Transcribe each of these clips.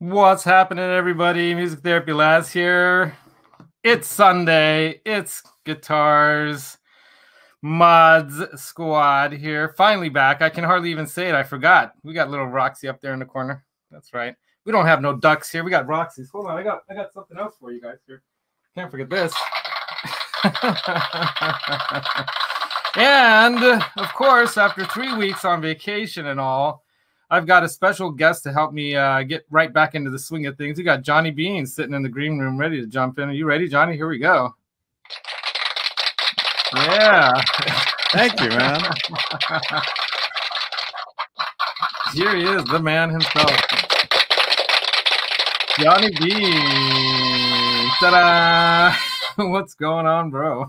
What's happening, everybody? Music Therapy Laz here. It's Sunday. It's Guitars Mods Squad here. Finally back. I can hardly even say it. I forgot. We got little Roxy up there in the corner. That's right. We don't have no ducks here. We got Roxy's. Hold on. I got something else for you guys here. Can't forget this. And of course, after 3 weeks on vacation and all, I've got a special guest to help me get right back into the swing of things. We got Johnny Beane sitting in the green room ready to jump in. Are you ready, Johnny? Here we go. Yeah. Thank you, man. Here he is, the man himself. Johnny Beane. Ta-da! What's going on, bro?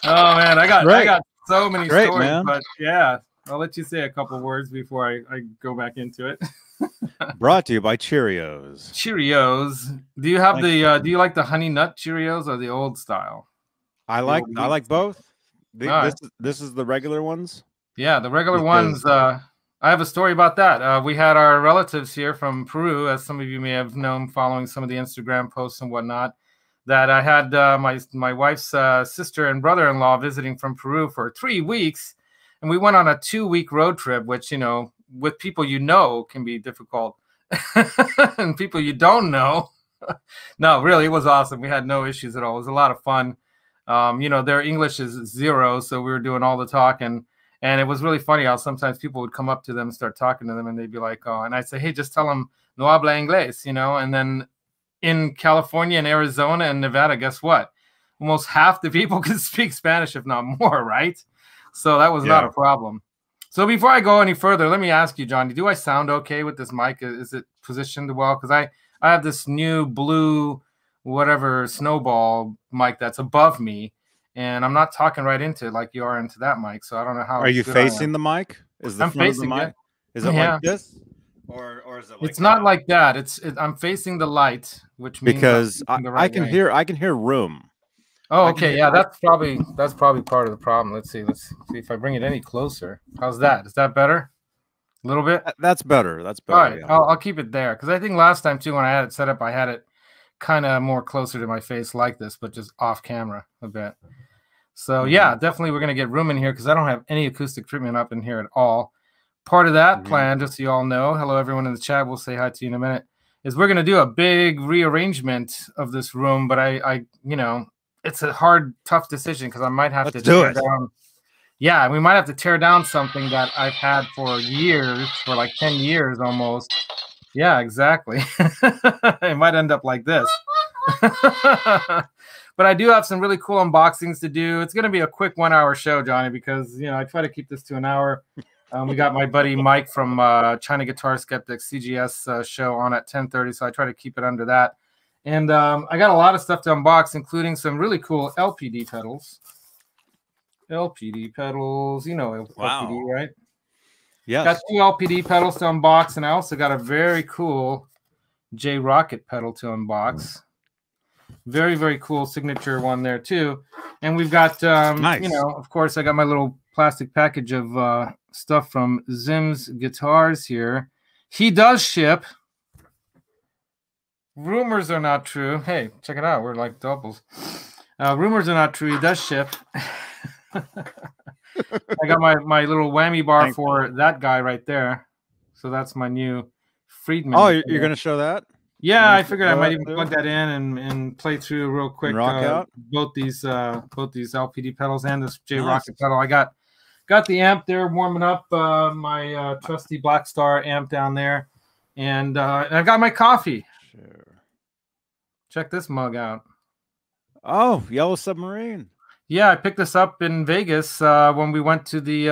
Oh man, I got so many stories, man. But yeah, I'll let you say a couple words before I go back into it. Brought to you by Cheerios. Cheerios. Do you have do you like the honey nut Cheerios or the old style? I like both. This is the regular ones. Yeah, the regular ones. I have a story about that. We had our relatives here from Peru, as some of you may have known following some of the Instagram posts and whatnot, that I had my wife's sister and brother-in-law visiting from Peru for 3 weeks. And we went on a 2-week road trip, which, you know, with people you know can be difficult. And people you don't know. No, really, it was awesome. We had no issues at all. It was a lot of fun. You know, their English is zero, so we were doing all the talking. And it was really funny how sometimes people would come up to them and start talking to them, and they'd be like, oh, and I'd say, hey, just tell them, no habla inglés, you know, and then in California and Arizona and Nevada, guess what? Almost half the people can speak Spanish, if not more, right? So that was not a problem. So before I go any further, let me ask you, Johnny, do I sound okay with this mic? Is it positioned well? Because I have this new blue, whatever, snowball mic that's above me, and I'm not talking right into it like you are into that mic. So I don't know how. Are you facing the mic? Is the front of the mic? Is it like this? Or is it like it's not like that. I'm facing the light, which means because I can hear room. Oh, okay, yeah, that's probably part of the problem. Let's see if I bring it any closer. How's that? Is that better? A little bit. That's better. That's better. All right, yeah. I'll keep it there because I think last time too when I had it set up, I had it kind of more closer to my face like this, but just off camera a bit. So yeah, definitely we're gonna get room in here because I don't have any acoustic treatment up in here at all. Part of that plan, just so you all know, hello everyone in the chat, we'll say hi to you in a minute, is we're going to do a big rearrangement of this room, but I you know, it's a hard, tough decision because I might have to tear down. Yeah, we might have to tear down something that I've had for years, for like 10 years almost. Yeah, exactly. It might end up like this. But I do have some really cool unboxings to do. It's going to be a quick 1-hour show, Johnny, because, you know, I try to keep this to an hour. We got my buddy Mike from China Guitar Skeptics CGS show on at 10:30, so I try to keep it under that. And I got a lot of stuff to unbox, including some really cool LPD pedals. LPD pedals, you know, LPD, right? Yeah. Got 2 LPD pedals to unbox, and I also got a very cool J Rocket pedal to unbox. Very, very cool signature one there too. And we've got, nice. You know, of course, I got my little plastic package of stuff from Zimm's Guitars here. He does ship. Rumors are not true. Hey, check it out. We're like doubles. Rumors are not true. He does ship. I got my little whammy bar for that guy right there. So that's my new Friedman. Oh, you're going to show that? Yeah, I figured I might even plug that in and play through real quick. Both these LPD pedals and this J Rocket pedal. I got the amp there warming up, my trusty Black Star amp down there, and I got my coffee. Sure. Check this mug out. Oh, Yellow Submarine. Yeah, I picked this up in Vegas when we went to the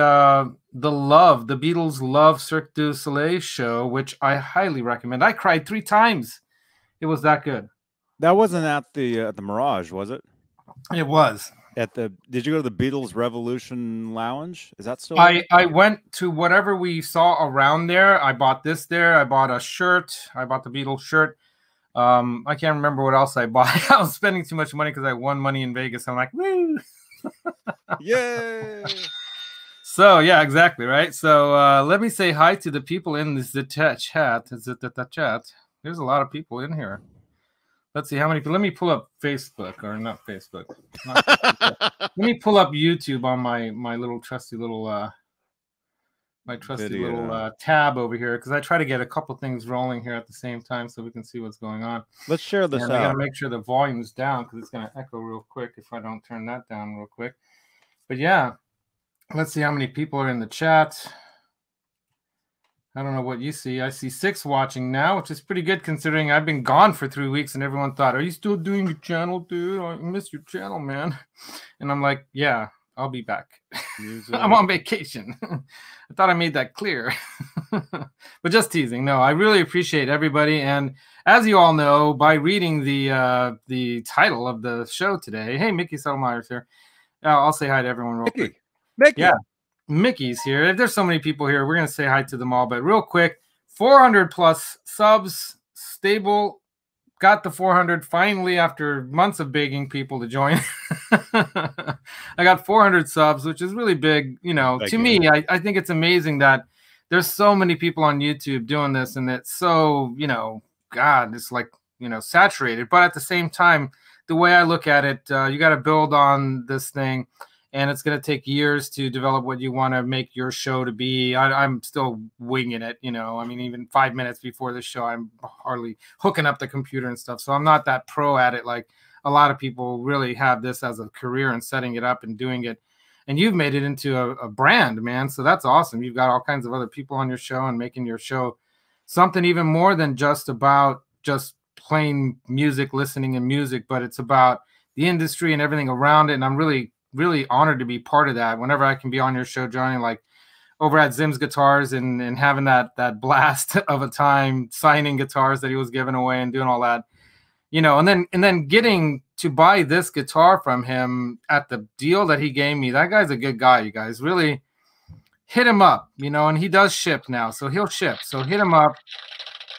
Beatles Love Cirque du Soleil show, which I highly recommend. I cried 3 times. It was that good. That wasn't at the Mirage, was it? It was. Did you go to the Beatles Revolution Lounge? Is that still? I went to whatever we saw around there. I bought this there. I bought a shirt. I bought the Beatles shirt. I can't remember what else I bought. I was spending too much money because I won money in Vegas. I'm like, woo! Yay! So yeah, exactly right. So let me say hi to the people in this chat. There's a lot of people in here. Let's see how many. Let me pull up Facebook or not Facebook. Not Facebook. Let me pull up YouTube on my little trusty little tab over here, because I try to get a couple things rolling here at the same time so we can see what's going on. Let's share this out. I gotta make sure the volume's down because it's gonna echo real quick if I don't turn that down real quick. But yeah, let's see how many people are in the chat. I don't know what you see. I see 6 watching now, which is pretty good considering I've been gone for 3 weeks and everyone thought, "Are you still doing your channel, dude? I miss your channel, man." And I'm like, yeah, I'll be back. I'm on vacation. I thought I made that clear. But just teasing. No, I really appreciate everybody. And as you all know, by reading the title of the show today, hey, Mickey Settlemeyer's here. I'll say hi to everyone real quick. Mickey. Yeah, Mickey's here. If there's so many people here, we're going to say hi to them all. But real quick, 400 plus subs, stable. Got the 400 finally after months of begging people to join. I got 400 subs, which is really big. You know, to me, I think it's amazing that there's so many people on YouTube doing this, and it's so, you know, God, it's like, you know, saturated. But at the same time, the way I look at it, you got to build on this thing. And it's going to take years to develop what you want to make your show to be. I'm still winging it, you know. I mean, even 5 minutes before the show, I'm hardly hooking up the computer and stuff. So I'm not that pro at it like a lot of people really have this as a career and setting it up and doing it. And you've made it into a brand, man. So that's awesome. You've got all kinds of other people on your show and making your show something even more than just about just playing music, listening to music, but it's about the industry and everything around it. And I'm really honored to be part of that. Whenever I can be on your show, Johnny, like over at Zimm's Guitars and having that blast of a time signing guitars that he was giving away and doing all that, you know, and then getting to buy this guitar from him at the deal that he gave me. That guy's a good guy, you guys. Really hit him up, you know, and he does ship now, so he'll ship. So hit him up,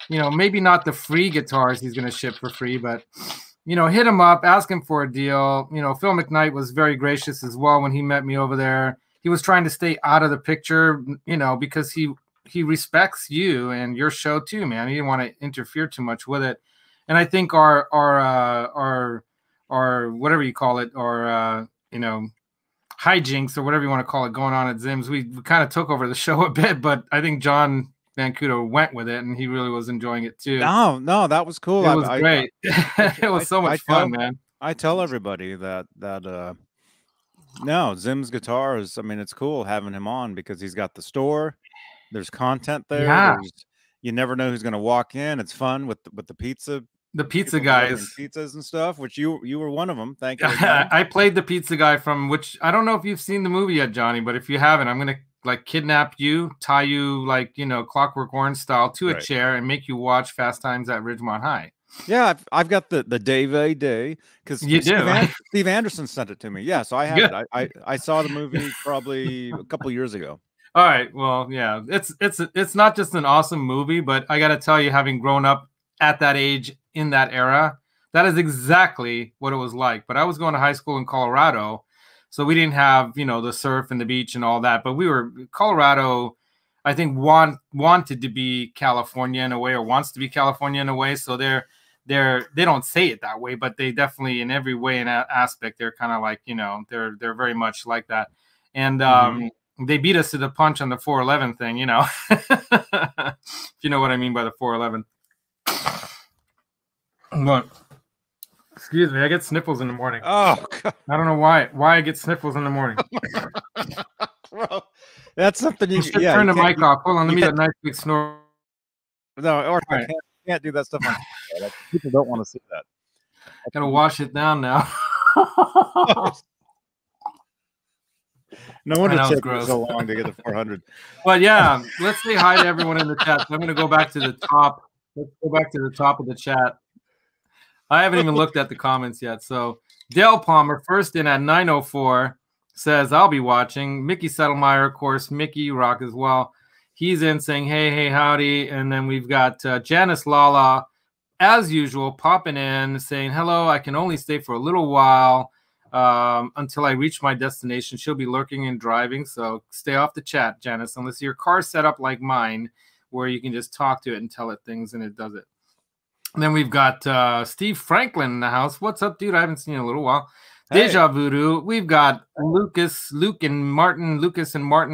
you know, maybe not the free guitars he's going to ship for free, but you know, hit him up, ask him for a deal. You know, Phillip McKnight was very gracious as well when he met me over there. He was trying to stay out of the picture, you know, because he respects you and your show too, man. He didn't want to interfere too much with it. And I think our whatever you call it, or you know, hijinks or whatever you want to call it going on at Zimm's, we kind of took over the show a bit, but I think John Vancudo went with it, and he really was enjoying it too. No, that was cool. It was great. It was so much fun, man. I tell everybody that no, Zimm's Guitars, I mean, it's cool having him on because he's got the store. There's content there. Yeah. You never know who's going to walk in. It's fun with the pizza. The pizza guys, pizzas and stuff, which you were one of them. Thank you. I played the pizza guy from which I don't know if you've seen the movie yet, Johnny, but if you haven't, I'm gonna like kidnap you, tie you like, you know, Clockwork Orange style to a chair and make you watch Fast Times at Ridgemont High. Yeah, I've got the DVD because Steve Anderson sent it to me. Yeah, so I have it. I saw the movie probably a couple years ago. All right, well, yeah, it's not just an awesome movie, but I got to tell you, having grown up at that age in that era, that is exactly what it was like. But I was going to high school in Colorado, so we didn't have, you know, the surf and the beach and all that. But Colorado, I think, wanted to be California in a way, or wants to be California in a way. So they don't say it that way, but they definitely, in every way and aspect, they're kind of like, you know, they're very much like that. And they beat us to the punch on the 411 thing, you know, if you know what I mean by the 411. But excuse me, I get sniffles in the morning. Oh, God. I don't know why I get sniffles in the morning. Bro, that's something you should turn the mic off. Hold on, let me get a nice big snore. No, or I can't do that stuff. People don't want to see that. I gotta wash it down now. No wonder it took so long to get to 400. But yeah, let's say hi to everyone in the chat. So I'm gonna go back to the top. Let's go back to the top of the chat. I haven't even looked at the comments yet. So Dale Palmer, first in at 9:04, says, I'll be watching. Mickey Settlemeyer, of course, Mickey Rock as well. He's in saying, hey, howdy. And then we've got Janice Lala, as usual, popping in, saying, hello, I can only stay for a little while. until I reach my destination. She'll be lurking and driving, so stay off the chat, Janice, unless your car's set up like mine, where you can just talk to it and tell it things, and it does it. And then we've got Steve Franklin in the house. What's up, dude? I haven't seen you in a little while. Hey. Deja Voodoo. We've got Luke and Martin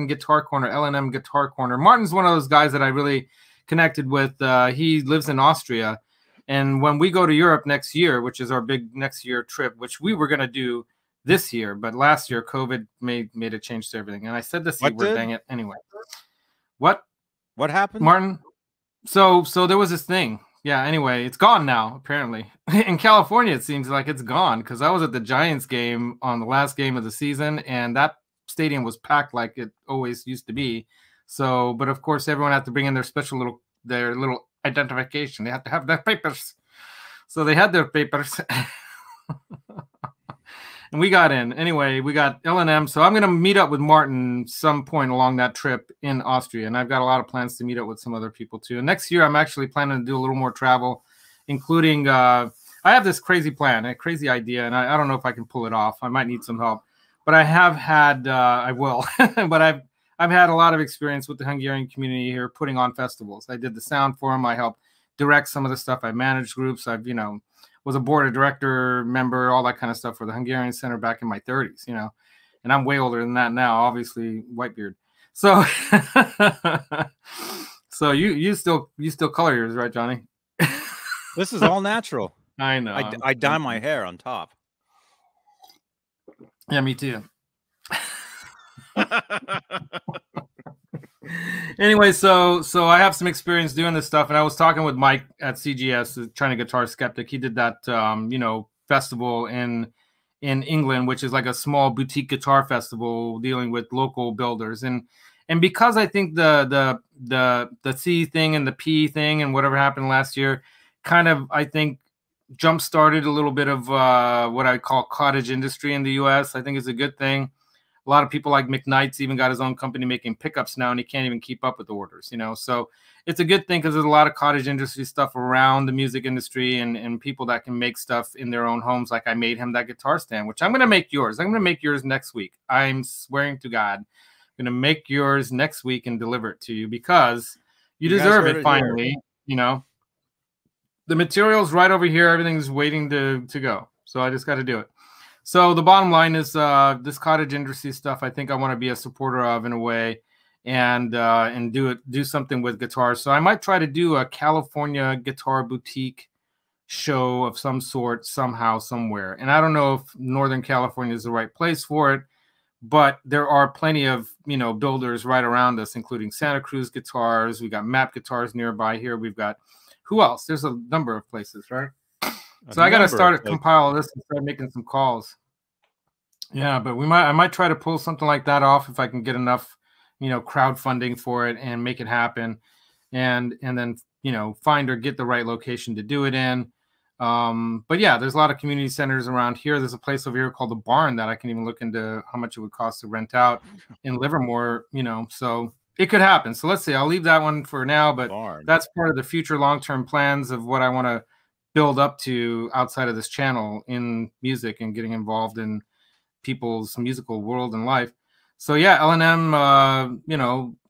Guitar Corner, L&M Guitar Corner. Martin's one of those guys that I really connected with. He lives in Austria. And when we go to Europe next year, which is our big next year trip, which we were going to do this year, but last year COVID made a change to everything. And I said this year, dang it. Anyway. What happened? Martin? So there was this thing. Yeah, anyway, it's gone now, apparently. In California, it seems like it's gone, because I was at the Giants game on the last game of the season, and that stadium was packed like it always used to be. So, but of course, everyone had to bring in their little identification. They had to have their papers. So they had their papers. And we got in. Anyway, we got L&M. So I'm going to meet up with Martin some point along that trip in Austria. And I've got a lot of plans to meet up with some other people too. And next year, I'm actually planning to do a little more travel, including I have this crazy plan, a crazy idea, and I don't know if I can pull it off. I might need some help. But I have had, I will, but I've had a lot of experience with the Hungarian community here putting on festivals. I did the sound for them. I helped direct some of the stuff. I managed groups. I've, was a board of director member, all that kind of stuff for the Hungarian Center back in my 30s, and I'm way older than that now, obviously Whitebeard. So, so you still color yours, right, Johnny? This is all natural. I know. I dye my hair on top. Yeah, me too. Anyway, so I have some experience doing this stuff, and I was talking with Mike at CGS, the China Guitar Skeptic. He did that, festival in England, which is like a small boutique guitar festival dealing with local builders. And because I think the C thing and the P thing and whatever happened last year kind of, I think, jump started a little bit of what I call cottage industry in the U.S. I think it's a good thing. A lot of people like McKnight's even got his own company making pickups now, and he can't even keep up with the orders, So it's a good thing because there's a lot of cottage industry stuff around the music industry and people that can make stuff in their own homes. Like I made him that guitar stand, which I'm going to make yours. I'm going to make yours next week. I'm swearing to God. I'm going to make yours next week and deliver it to you because you deserve it finally, The material's right over here. Everything's waiting to go. So I just got to do it. So the bottom line is this cottage industry stuff, I think I want to be a supporter of in a way and do something with guitars. So I might try to do a California guitar boutique show of some sort somehow, somewhere. And I don't know if Northern California is the right place for it, but there are plenty of, builders right around us, including Santa Cruz Guitars. We got Map Guitars nearby here. We've got, who else? There's a number of places, right? So I got to start to compile this and start making some calls. Yeah, but I might try to pull something like that off if I can get enough, crowdfunding for it and make it happen, and then find or get the right location to do it in. But yeah, there's a lot of community centers around here. There's a place over here called the Barn that I can even look into how much it would cost to rent out in Livermore. So it could happen. So let's see. I'll leave that one for now, but that's part of the future long-term plans of what I want to build up to outside of this channel in music and getting involved in people's musical world and life. So yeah, L&M,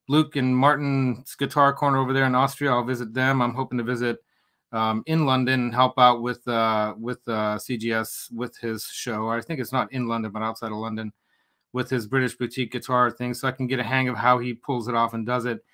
Luke and Martin's Guitar Corner over there in Austria, I'll visit them. I'm hoping to visit in London and help out with CGS with his show. I think it's not in London, but outside of London with his British boutique guitar thing, so I can get a hang of how he pulls it off and does it.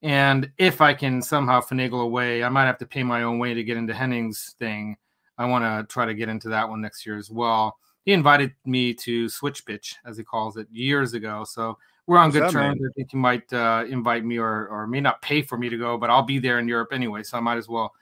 And if I can somehow finagle a way, I might have to pay my own way to get into Henning's thing. I want to try to get into that one next year as well. He invited me to Switch Pitch, as he calls it, years ago. So we're on good terms. I think he might invite me or may not pay for me to go, but I'll be there in Europe anyway. So I might as well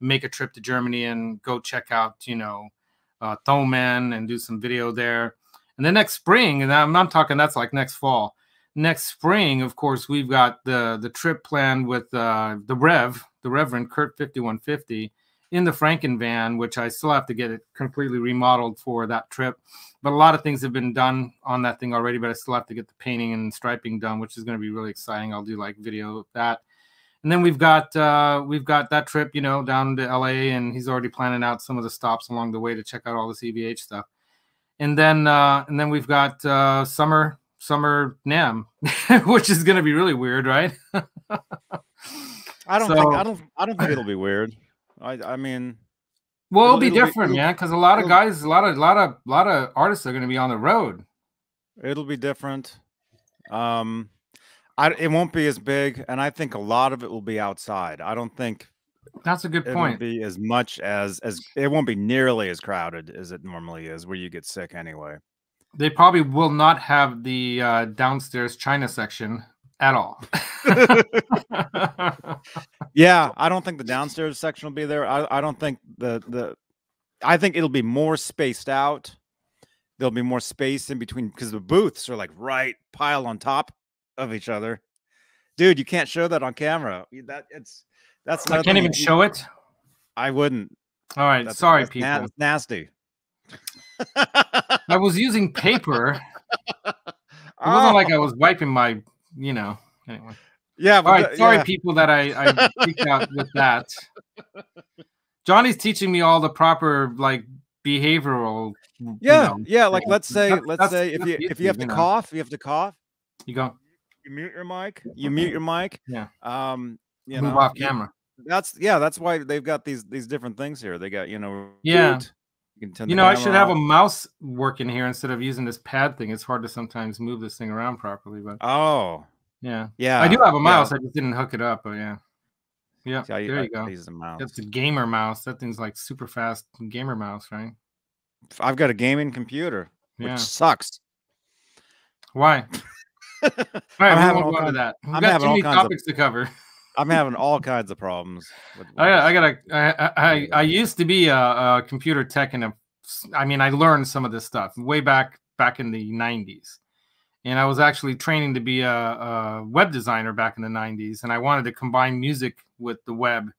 make a trip to Germany and go check out, Thoman and do some video there. And then next spring, and I'm talking that's like next fall. Next spring, of course, we've got the trip planned with the Reverend Kurt 5150 in the Franken van, which I still have to get it completely remodeled for that trip. But a lot of things have been done on that thing already, but I still have to get the painting and striping done, which is going to be really exciting. I'll do like video of that. And then we've got that trip, down to LA, and he's already planning out some of the stops along the way to check out all this EVH stuff. and then we've got Summer Nam, which is going to be really weird, right? I don't think it'll be weird. I mean, well, it'll be different, man, because a lot of guys, a lot of artists are going to be on the road. It'll be different. It won't be as big, and I think a lot of it will be outside. I don't think that's a good point. It'll be as much as it won't be nearly as crowded as it normally is, where you get sick anyway. They probably will not have the downstairs China section at all. Yeah, I don't think the downstairs section will be there. I don't think I think it'll be more spaced out. There'll be more space in between because the booths are like right piled on top of each other. Dude, you can't show that on camera. That's I can't even show it. I wouldn't. All right, sorry, people. That's nasty. I was using paper. It wasn't like I was wiping my, anyway. Yeah. All right, sorry, people, that I freaked out with that. Johnny's teaching me all the proper behavioral. Yeah. Like let's say if you have to cough, you have to cough. You go. You mute your mic. You mute your mic. Yeah. Move off camera. That's why they've got these different things here. They got Yeah. I should have off. a mouse working here instead of using this pad thing. It's hard to sometimes move this thing around properly, but yeah. I do have a mouse. I just didn't hook it up, but yeah. There you go. That's a gamer mouse. That thing's like super fast gamer mouse, right? I've got a gaming computer, which sucks. Why? All right, I'm having all kinds of that. We've got too many topics to cover. I'm having all kinds of problems. I used to be a computer tech, and I learned some of this stuff way back in the 90s, and I was actually training to be a web designer back in the 90s, and I wanted to combine music with the web.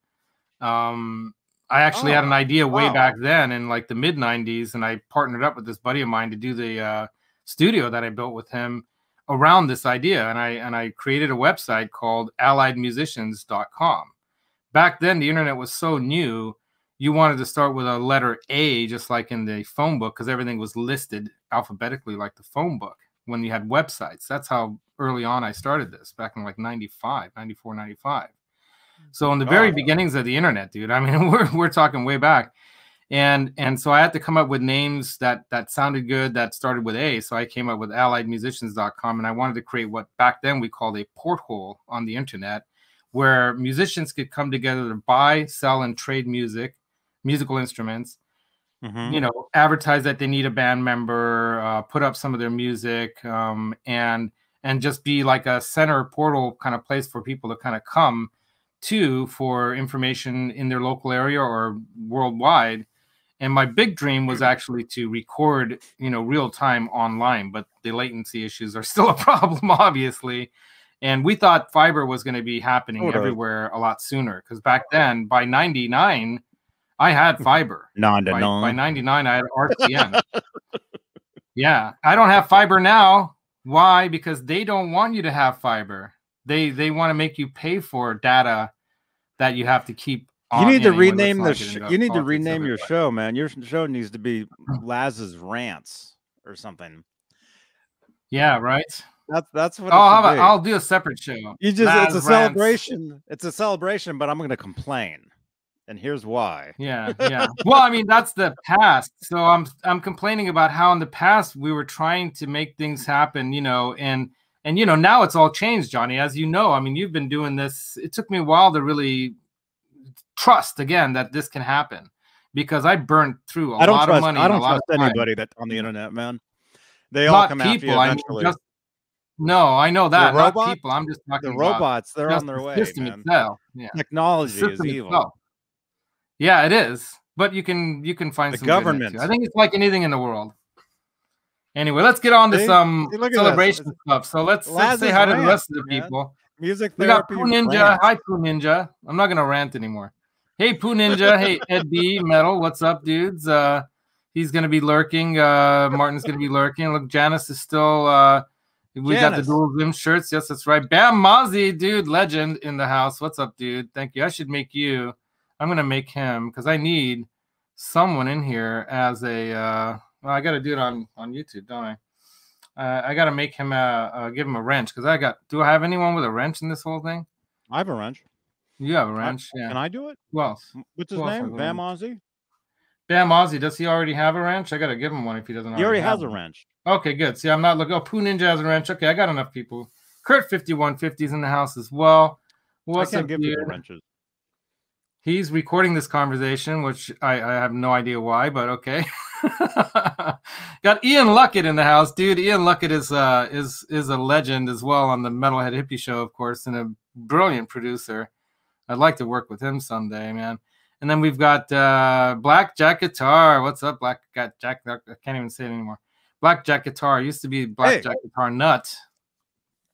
I actually had an idea way back then in the mid 90s, and I partnered up with this buddy of mine to do the studio that I built with him around this idea, and I created a website called alliedmusicians.com. Back then, the internet was so new, you wanted to start with a letter A, just like in the phone book, because everything was listed alphabetically like the phone book when you had websites. That's how early on I started this, back in 94, 95. So in the very beginnings of the internet, dude, we're talking way back. And so I had to come up with names that sounded good, that started with A. So I came up with alliedmusicians.com, and I wanted to create what back then we called a porthole on the internet, where musicians could come together to buy, sell, and trade musical instruments, advertise that they need a band member, put up some of their music, and just be like a center portal kind of place for people to kind of come to for information in their local area or worldwide. And my big dream was actually to record, real time online, but the latency issues are still a problem, obviously. And we thought fiber was going to be happening everywhere a lot sooner, because back then, by 99, I had fiber. By 99, I had RTN. Yeah, I don't have fiber now. Why? Because they don't want you to have fiber. They want to make you pay for data that you have to keep. You need to rename you need to rename your show, man. Your show needs to be Laz's Rants or something. Yeah, right. That's what. I'll do a separate show. It's a celebration. It's a celebration, but I'm going to complain, and here's why. Yeah. Well, that's the past. So I'm complaining about how in the past we were trying to make things happen, and now it's all changed, Johnny. As you know, you've been doing this. It took me a while to really trust again that this can happen, because I burnt through a lot of money. I don't trust anybody that's on the internet, man. They all come after you eventually. No, I know that. Not people. I'm just talking the robots. They're on their way. System itself. Yeah. Technology is evil. Itself. Yeah, it is. But you can find the some government. I think it's like anything in the world. Anyway, let's get on to some celebration stuff. So let's say hi to the rest of the people. Music therapy. We got Poo Ninja. Rant. Hi, Poo Ninja. I'm not gonna rant anymore. Hey, Poo Ninja. Hey, Ed B. Metal. What's up, dudes? He's gonna be lurking. Martin's gonna be lurking. Look, Janice is still. Got the dual Zimm shirts. Yes, that's right. Bam Mozzie, dude, legend in the house. What's up, dude? Thank you. I should make you. I'm gonna make him because I need someone in here as a Well, I got to do it on YouTube, don't I? I got to make him give him a wrench because do I have anyone with a wrench in this whole thing? I have a wrench. You have a wrench, yeah. Can I do it? Who else? What's his name? Bam Ozzy? Bam Ozzy, does he already have a wrench? I got to give him one if he doesn't already He already have has one. a wrench. Okay, good. See, I'm not looking. Oh, Pooh Ninja has a wrench. Okay, I got enough people. Kurt 5150 is in the house as well. What's I can't up, give people wrenches. He's recording this conversation, which I have no idea why, but okay. Got Ian Luckett in the house, dude. Ian Luckett is a legend as well on the Metalhead Hippie Show, of course, and a brilliant producer. I'd like to work with him someday, man. And then we've got Black Jack Guitar. What's up, Black Jack? I can't even say it anymore. Black Jack Guitar used to be Black Jack Guitar Nut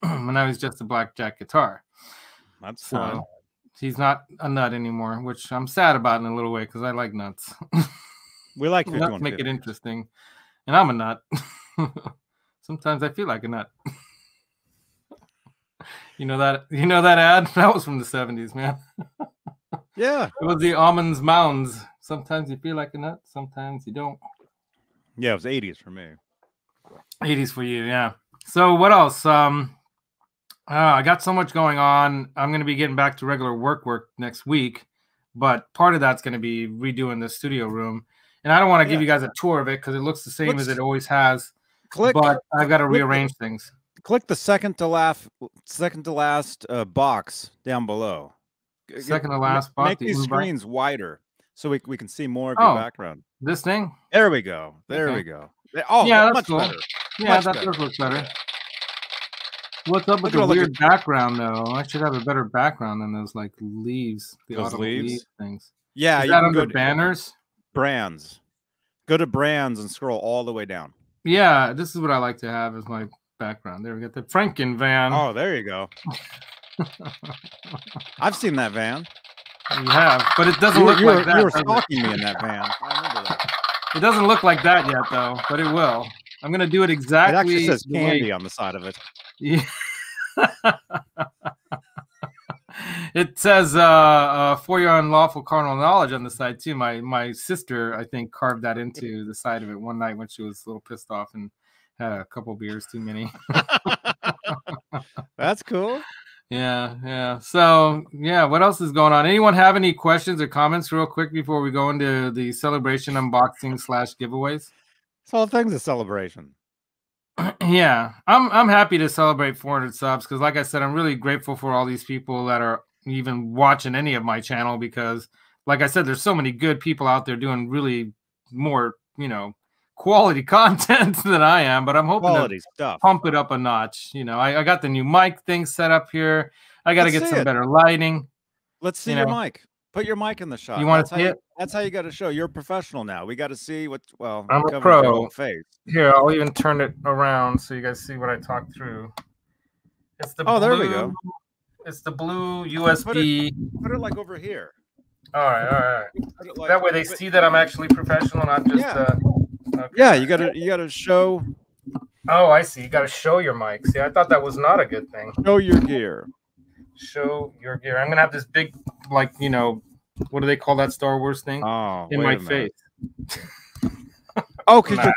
when I was just a Black Jack Guitar. That's fine. He's not a nut anymore, which I'm sad about in a little way because I like nuts. We like nuts make it interesting, and I'm a nut. Sometimes I feel like a nut. You know that ad? That was from the 70s, man. Yeah. It was the Almonds Mounds. Sometimes you feel like a nut, sometimes you don't. Yeah, it was 80s for me. 80s for you, yeah. So what else? I got so much going on. I'm going to be getting back to regular work next week, but part of that's going to be redoing the studio room. And I don't want to give you guys a tour of it because it looks the same as it always has. But I've got to rearrange things. Click the second to last box down below. Second to last box. Make these screens wider so we can see more of your background. This thing? There we go. There we go. Oh, yeah, that's much cool. Better. Yeah, that does look better. What's up with the weird background, though? I should have a better background than those like leaves. Those leaves things. Yeah, is that under banners? Brands. Go to brands and scroll all the way down. Yeah, this is what I like to have as my background. There we got the Franken van. Oh, there you go. I've seen that van. You have, but it doesn't look like that. You were stalking me in that van. I remember that. It doesn't look like that yet, though, but it will. I'm going to do it exactly. It actually says candy on the side of it. Yeah. It says for your unlawful carnal knowledge on the side too. My sister, I think, carved that into the side of it one night when she was a little pissed off and had a couple beers too many. That's cool. Yeah. So yeah, what else is going on? Anyone have any questions or comments real quick before we go into the celebration unboxing / giveaways? It's all things a celebration. Yeah, I'm happy to celebrate 400 subs because, like I said, I'm really grateful for all these people that are even watching any of my channel because, like I said, there's so many good people out there doing really more, quality content than I am. But I'm hoping to pump it up a notch. I got the new mic thing set up here. I got to get some better lighting. Let's see your mic. Put your mic in the shot. You want to see it? That's how you got to show. You're a professional now. We got to see what. Well, I'm a pro. Face. Here, I'll even turn it around so you guys see what I talk through. It's the blue, there we go. It's the blue USB. Put it like over here. All right. That way they see that I'm actually professional, not just. Yeah. Okay. Yeah, you gotta show. Oh, I see. You gotta show your mic. See, I thought that was not a good thing. Show your gear. Show your gear. I'm gonna have this big, what do they call that Star Wars thing? Oh, in my face. Oh, because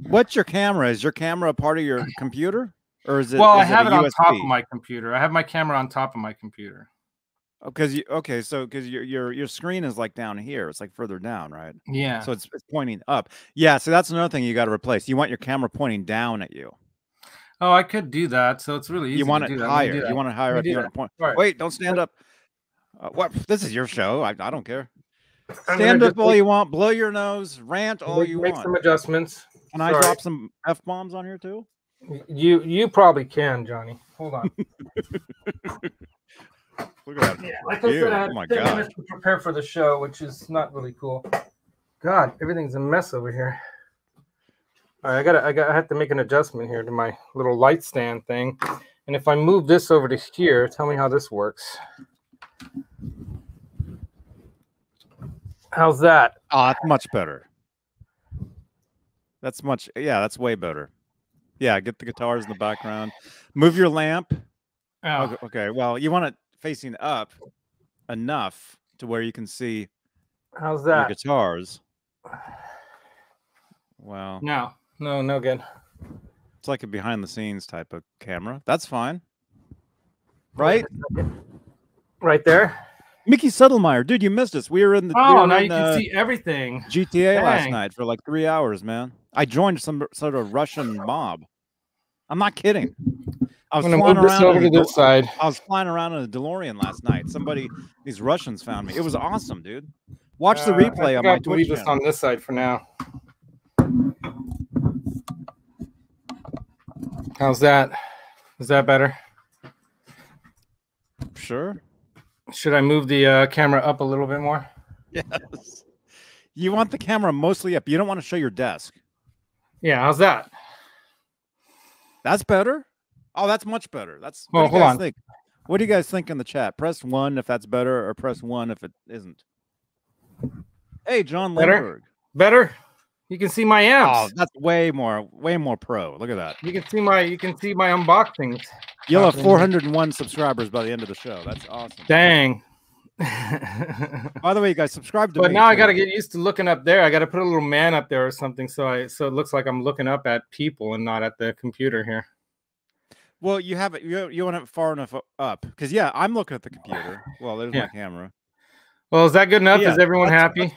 what's your camera? Is your camera a part of your computer, or is it? Well, I have it on top of my computer. I have my camera on top of my computer. Because your screen is like down here. It's like further down, right? Yeah. So it's pointing up. Yeah. So that's another thing you got to replace. You want your camera pointing down at you. Oh, I could do that. So it's really easy. You want it higher. You want it higher up. You want to point. Right. Wait, don't stand up. What? This is your show. I don't care. Stand up all you want. Blow your nose. Rant all you want. Make some adjustments. Can I drop some F-bombs on here too? You probably can, Johnny. Hold on. Look at that. Yeah, like I said, I had 10 minutes to prepare for the show, which is not really cool. God, everything's a mess over here. All right, I have to make an adjustment here to my little light stand thing. And if I move this over to here, tell me how this works. How's that? Oh, that's much better. That's way better. Yeah, get the guitars in the background. Move your lamp. Oh. Okay, well, you want it facing up enough to where you can see how's that? your guitars. Wow. No good. It's like a behind the scenes type of camera. That's fine. Right? Right there. Mickey Settlemeyer, dude, you missed us. We were in the Now you can see everything. GTA last night for like 3 hours, man. I joined some sort of Russian mob. I'm not kidding. I was flying around over to this side. I was flying around in a DeLorean last night. These Russians found me. It was awesome, dude. Watch the replay on my Twitch channel. On this side for now. How's that? Is that better? Sure. Should I move the camera up a little bit more? Yes. You want the camera mostly up. You don't want to show your desk. Yeah, how's that? That's better. Oh, that's much better. That's well, hold on. Think? What do you guys think in the chat? Press 1 if that's better, or press 1 if it isn't. Hey, John Lindbergh. Better? You can see my amps. Oh, that's way more pro. Look at that. You can see my unboxings. You'll have 401 subscribers by the end of the show. That's awesome. Dang. By the way, you guys, subscribe to me. But now too. I got to get used to looking up there. I got to put a little man up there or something so it looks like I'm looking up at people and not at the computer here. Well, you have it. You want it far enough up because I'm looking at the computer. Well, there's my camera. Well, is that good enough? Is everyone happy?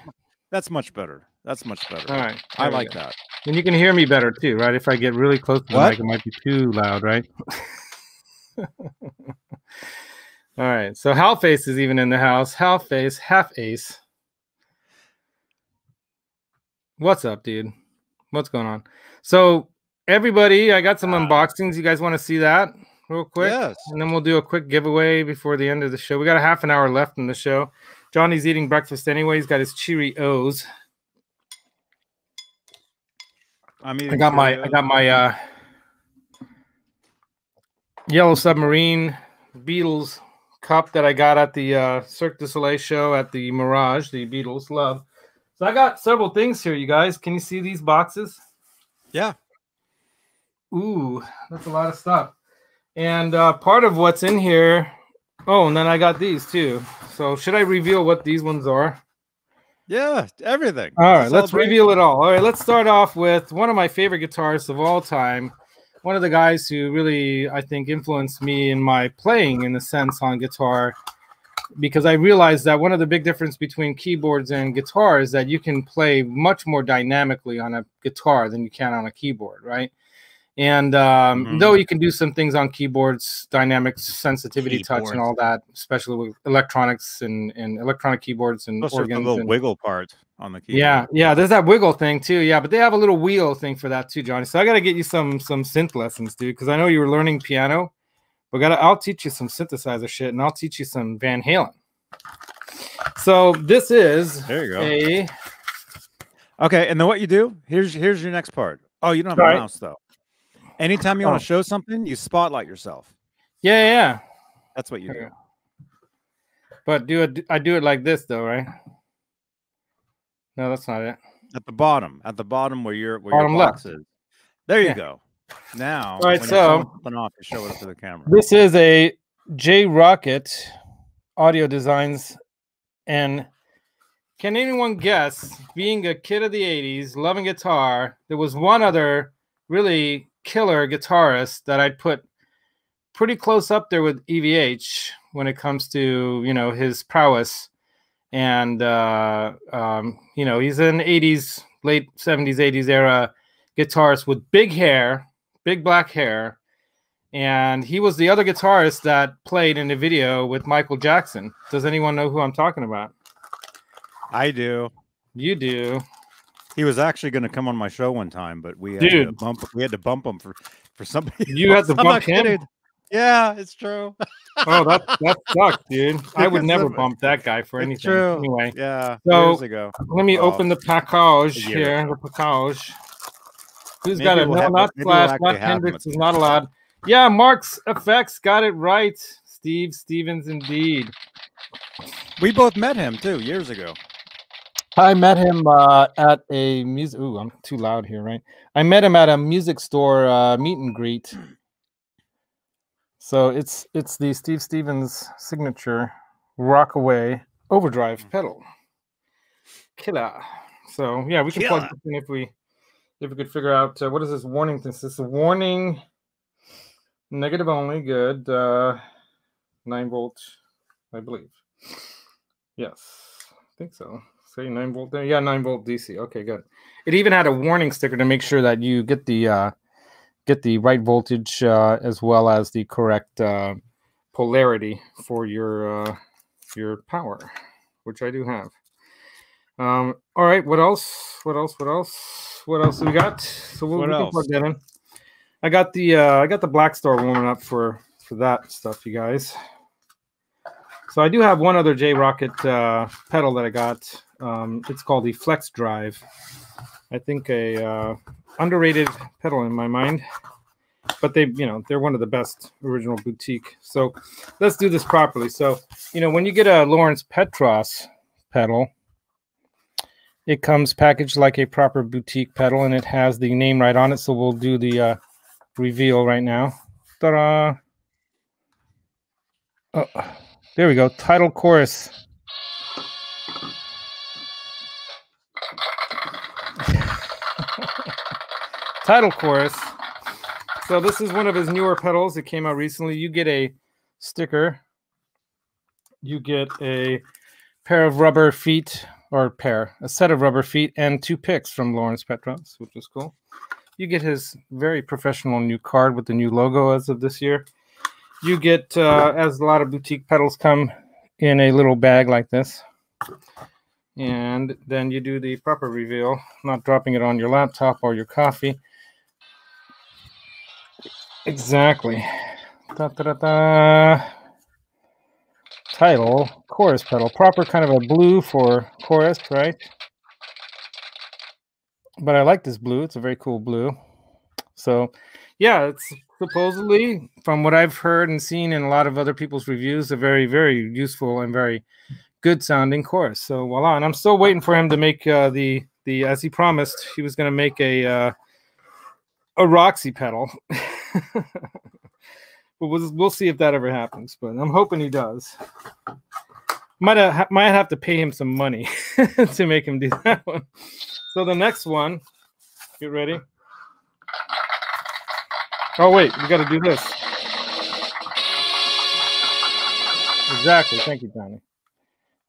That's much better. That's much better. All right. I like that. And you can hear me better too, right? If I get really close to the mic, it might be too loud, right? All right. So Halface is even in the house. Halface, half ace. What's up, dude? What's going on? So everybody, I got some unboxings. You guys want to see that real quick? Yes. And then we'll do a quick giveaway before the end of the show. We got a half an hour left in the show. Johnny's eating breakfast anyway. He's got his Cheerios. I got my Yellow Submarine Beatles cup that I got at the Cirque du Soleil show at the Mirage, the Beatles love. So I got several things here, you guys. Can you see these boxes? Yeah. Ooh, that's a lot of stuff. And part of what's in here. Oh, and then I got these too. So should I reveal what these ones are? Yeah, everything. All right, let's reveal it all. All right, let's start off with one of my favorite guitarists of all time. One of the guys who really, I think, influenced me in my playing, in a sense, on guitar, because I realized that one of the big difference between keyboards and guitar is that you can play much more dynamically on a guitar than you can on a keyboard, right? And though you can do some things on keyboards, dynamics, sensitivity, touch, and all that, especially with electronics and electronic keyboards and organs. The little wiggle part on the keyboard. Yeah, there's that wiggle thing too. Yeah, but they have a little wheel thing for that too, Johnny. So I got to get you some synth lessons, dude, because I know you were learning piano. But I'll teach you some synthesizer shit, and I'll teach you some Van Halen. So this is okay. And then what you do? Here's your next part. Oh, you don't have a mouse though. Anytime you want to show something, you spotlight yourself. Yeah. That's what you do. But I do it like this though, right? No, that's not it. At the bottom where your box is. There you go. Now, all right, so off, you show it up to the camera. This is a J Rocket Audio Designs, and can anyone guess? Being a kid of the '80s, loving guitar, there was one other really killer guitarist that I'd put pretty close up there with EVH when it comes to his prowess, and he's an '80s, late '70s, '80s era guitarist with big hair. Big black hair, and he was the other guitarist that played in the video with Michael Jackson. Does anyone know who I'm talking about? I do. You do. He was actually going to come on my show one time, but we had to bump him for somebody. You had to bump him? Kidding. Yeah, it's true. Oh, that sucks, dude. I would never bump that guy for anything. True. Anyway, yeah. So years ago. Let me open the package here. The package. Who's got it? No, not Flash. Not Hendrix is not allowed. Yeah, Mark's Effects got it right. Steve Stevens, indeed. We both met him too years ago. I met him at a music. Ooh, I'm too loud here, right? I met him at a music store meet and greet. So it's the Steve Stevens signature Rockaway overdrive pedal. Killer. So yeah, we can plug this in if we If we could figure out what is this warning? This is a warning. Negative only. Good. 9-volt, I believe. Yes, I think so. Say 9-volt there. Yeah, 9-volt DC. Okay, good. It even had a warning sticker to make sure that you get the right voltage as well as the correct polarity for your power, which I do have. All right. What else? What else do we got? So we can plug that in. I got the Black Star warming up for that stuff, you guys. So I do have one other J Rocket pedal that I got. It's called the Flex Drive. I think a underrated pedal in my mind, but they're one of the best original boutique. So let's do this properly. So when you get a Lawrence Petros pedal, it comes packaged like a proper boutique pedal, and it has the name right on it. So we'll do the reveal right now. Ta-da! Oh, there we go. Title chorus. Title chorus. So this is one of his newer pedals. It came out recently. You get a sticker. You get a pair of rubber feet, a set of rubber feet, and 2 picks from Lawrence Petros, which is cool. You get his very professional new card with the new logo as of this year. You get, as a lot of boutique pedals come in a little bag like this. And then you do the proper reveal, not dropping it on your laptop or your coffee. Exactly. Da-da-da-da. Title, chorus pedal. Proper kind of a blue for chorus, right? But I like this blue. It's a very cool blue. So, yeah, it's supposedly, from what I've heard and seen in a lot of other people's reviews, a very, very useful and very good sounding chorus. So, voila. And I'm still waiting for him to make the as he promised, he was going to make a Roxy pedal. But we'll see if that ever happens. But I'm hoping he does. Might have to pay him some money to make him do that one. So the next one, get ready. Oh wait, we got to do this. Exactly. Thank you, Johnny.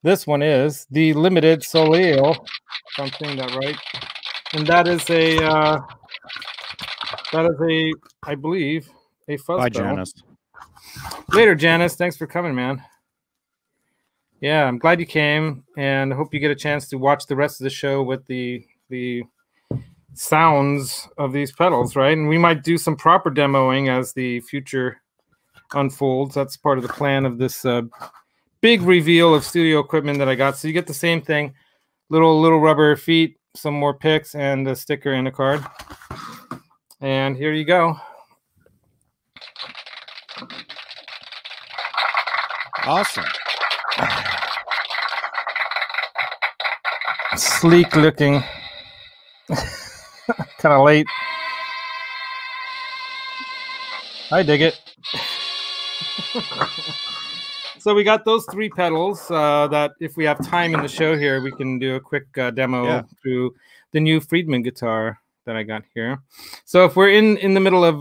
This one is the Limited Soleil, if I'm saying that right, and that is I believe, a fuzz Bye, pedal. Janice. Later, Janice. Thanks for coming, man. Yeah, I'm glad you came, and I hope you get a chance to watch the rest of the show with the sounds of these pedals, right? And we might do some proper demoing as the future unfolds. That's part of the plan of this big reveal of studio equipment that I got. So you get the same thing, little rubber feet, some more picks, and a sticker and a card. And here you go. Awesome. Sleek looking. Kind of late. I dig it. So we got those 3 pedals that if we have time in the show here, we can do a quick demo through the new Friedman guitar that I got here. So if we're in the middle of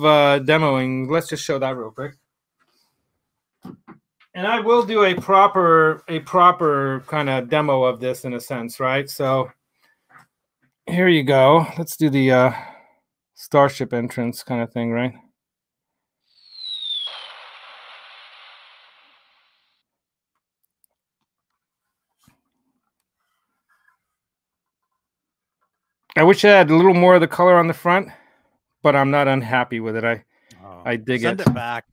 demoing, let's just show that real quick. And I will do a proper kind of demo of this in a sense, right? So here you go. Let's do the Starship entrance kind of thing, right? I wish I had a little more of the color on the front, but I'm not unhappy with it. I dig it. Send it back.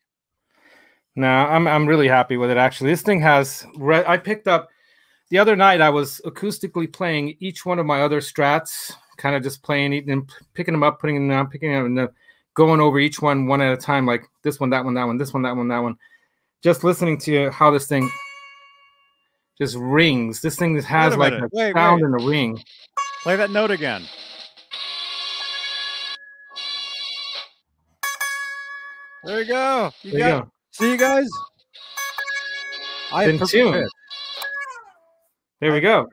No, I'm really happy with it, actually. This thing has I picked up the other night. I was acoustically playing each one of my other Strats, kind of just playing and picking them up, putting them down, picking them up, and then going over each one at a time, like this one, that one, that one, this one, that one, that one. Just listening to how this thing just rings. This thing has like a sound in a ring. Play that note again. There you go. You go. See you guys. In tune. There we go.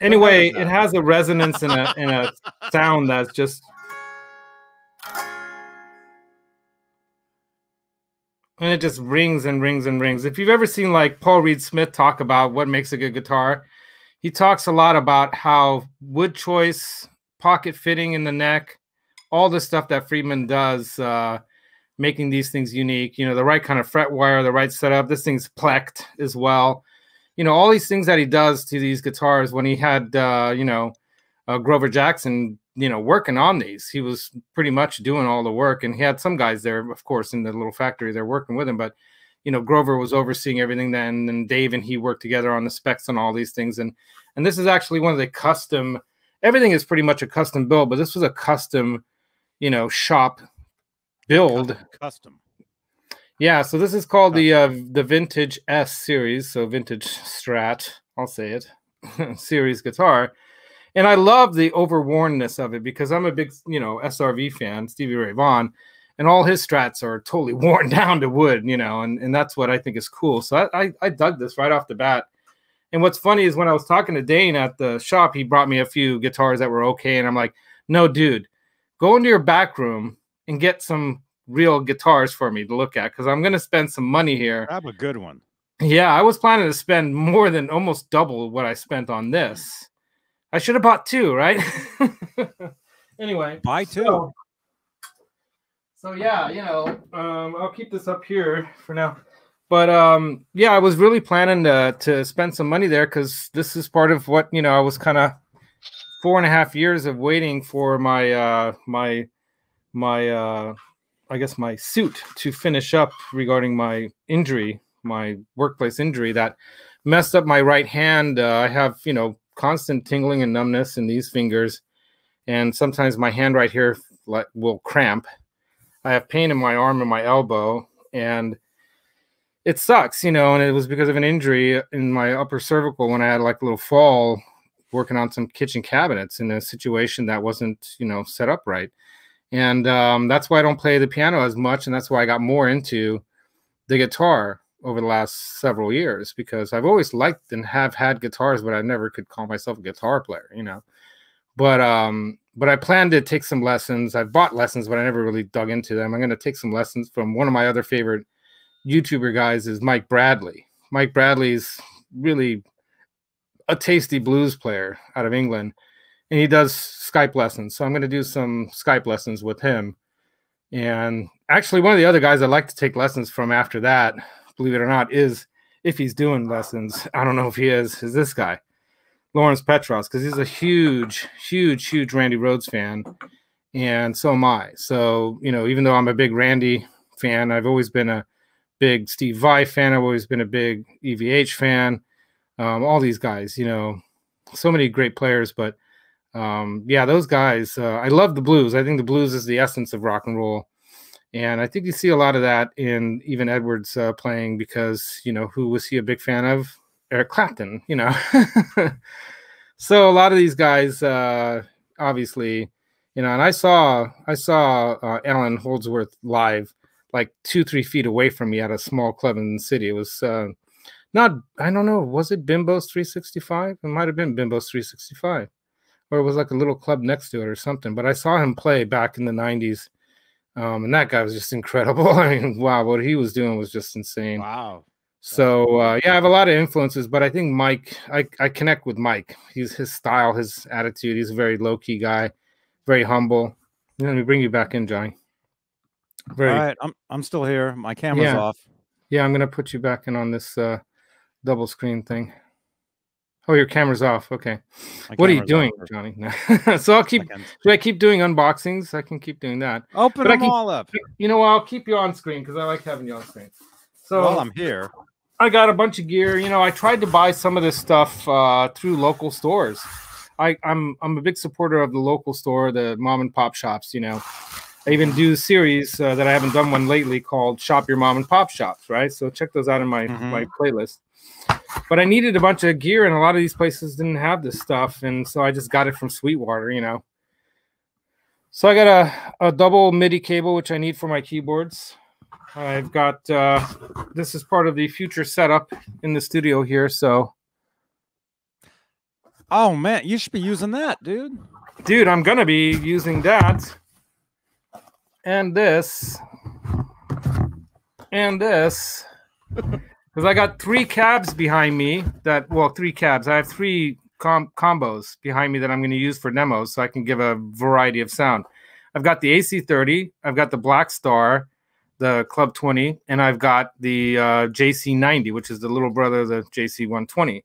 Anyway, it has a resonance and a sound that's just. And it just rings and rings and rings. If you've ever seen like Paul Reed Smith talk about what makes a good guitar, he talks a lot about how wood choice, pocket fitting in the neck, all the stuff that Friedman does, making these things unique. You know, the right kind of fret wire, the right setup. This thing's plecked as well. You know, all these things that he does to these guitars when he had, you know, Grover Jackson, you know, working on these. He was pretty much doing all the work, and he had some guys there, of course, in the little factory they're working with him. But, you know, Grover was overseeing everything then, and Dave and he worked together on the specs and all these things. And this is actually one of the custom, everything is pretty much a custom build, but this was a custom, you know, shop build. Custom. Yeah, so this is called the Vintage S series, so Vintage Strat, I'll say it, series guitar. And I love the overwornness of it because I'm a big, you know, SRV fan, Stevie Ray Vaughan, and all his Strats are totally worn down to wood, you know, and that's what I think is cool. So I dug this right off the bat. And what's funny is when I was talking to Dane at the shop, he brought me a few guitars that were okay. And I'm like, no, dude, go into your back room and get some real guitars for me to look at because I'm going to spend some money here. Grab a good one. Yeah, I was planning to spend more than almost double what I spent on this. I should have bought two, right? Anyway. Buy two. So yeah, you know, I'll keep this up here for now. But yeah, I was really planning to spend some money there because this is part of what, you know, I was kind of 4.5 years of waiting for my I guess my suit to finish up regarding my injury, my workplace injury that messed up my right hand. I have, you know, constant tingling and numbness in these fingers, and sometimes my hand right here will cramp. I have pain in my arm and my elbow, and it sucks, you know, and it was because of an injury in my upper cervical when I had like a little fall working on some kitchen cabinets in a situation that wasn't, you know, set up right. And that's why I don't play the piano as much, and that's why I got more into the guitar over the last several years, because I've always liked and have had guitars, but I never could call myself a guitar player, you know. But I plan to take some lessons. I've bought lessons, but I never really dug into them. I'm going to take some lessons from one of my other favorite YouTuber guys is Mike Bradley. Mike Bradley's really a tasty blues player out of England, and he does Skype lessons. So I'm going to do some Skype lessons with him. And actually, one of the other guys I'd like to take lessons from after that, believe it or not, is, if he's doing lessons, I don't know if he is this guy, Lawrence Petros, because he's a huge Randy Rhoads fan, and so am I. So, you know, even though I'm a big Randy fan, I've always been a big Steve Vai fan. I've always been a big EVH fan. All these guys, you know, so many great players. But yeah, those guys, I love the blues. I think the blues is the essence of rock and roll. And I think you see a lot of that in even Edward's playing, because, you know, who was he a big fan of? Eric Clapton, you know. So a lot of these guys, obviously, you know, and I saw Alan Holdsworth live like 2-3 feet away from me at a small club in the city. It was not, I don't know, was it Bimbo's 365? It might have been Bimbo's 365. Or it was like a little club next to it or something. But I saw him play back in the 90s. And that guy was just incredible. I mean, wow, what he was doing was just insane. Wow. So, yeah, I have a lot of influences, but I think Mike, I connect with Mike. He's his style, his attitude. He's a very low-key guy, very humble. Let me bring you back in, Johnny. All right, I'm still here. My camera's off. Yeah, I'm going to put you back in on this double screen thing. Oh, your camera's off. Okay. What are you doing, Johnny? So I'll keep. Should I keep doing unboxings? I can keep doing that. Open them all up. You know, I'll keep you on screen because I like having you on screen. So while I'm here, I got a bunch of gear. You know, I tried to buy some of this stuff through local stores. I'm a big supporter of the local store, the mom and pop shops. You know, I even do a series that I haven't done one lately called "Shop Your Mom and Pop Shops." Right. So check those out in my my playlist. But I needed a bunch of gear, and a lot of these places didn't have this stuff, and so I just got it from Sweetwater, you know. So I got a double MIDI cable, which I need for my keyboards. I've got this is part of the future setup in the studio here, so Oh man, you should be using that, dude. Dude, I'm gonna be using that and this and this because I got 3 cabs behind me that, well, 3 cabs. I have 3 combos behind me that I'm going to use for demos so I can give a variety of sound. I've got the AC30, I've got the Black Star, the Club 20, and I've got the JC90, which is the little brother of the JC120.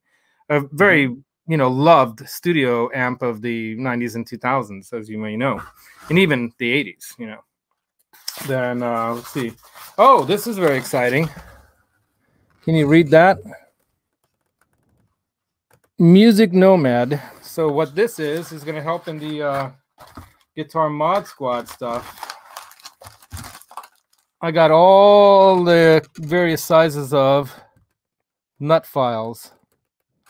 A very, loved studio amp of the 90s and 2000s, as you may know, and even the 80s, Then let's see. Oh, this is very exciting. Can you read that? Music Nomad. So what this is going to help in the Guitar Mod Squad stuff. I got all the various sizes of nut files.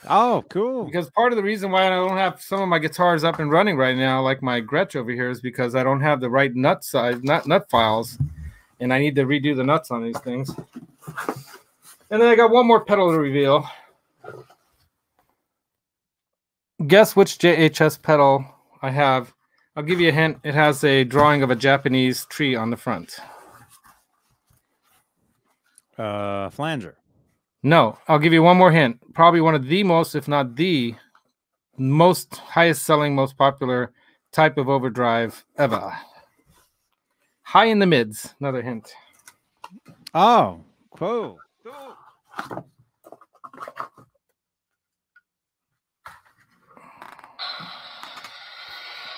Oh, cool. Because part of the reason why I don't have some of my guitars up and running right now, like my Gretsch over here, is because I don't have the right nut size, nut files, and I need to redo the nuts on these things. And then I got one more pedal to reveal. Guess which JHS pedal I have. I'll give you a hint. It has a drawing of a Japanese tree on the front. Flanger. No, I'll give you one more hint. Probably one of the most, if not the most highest selling, most popular type of overdrive ever. High in the mids. Another hint. Oh, cool.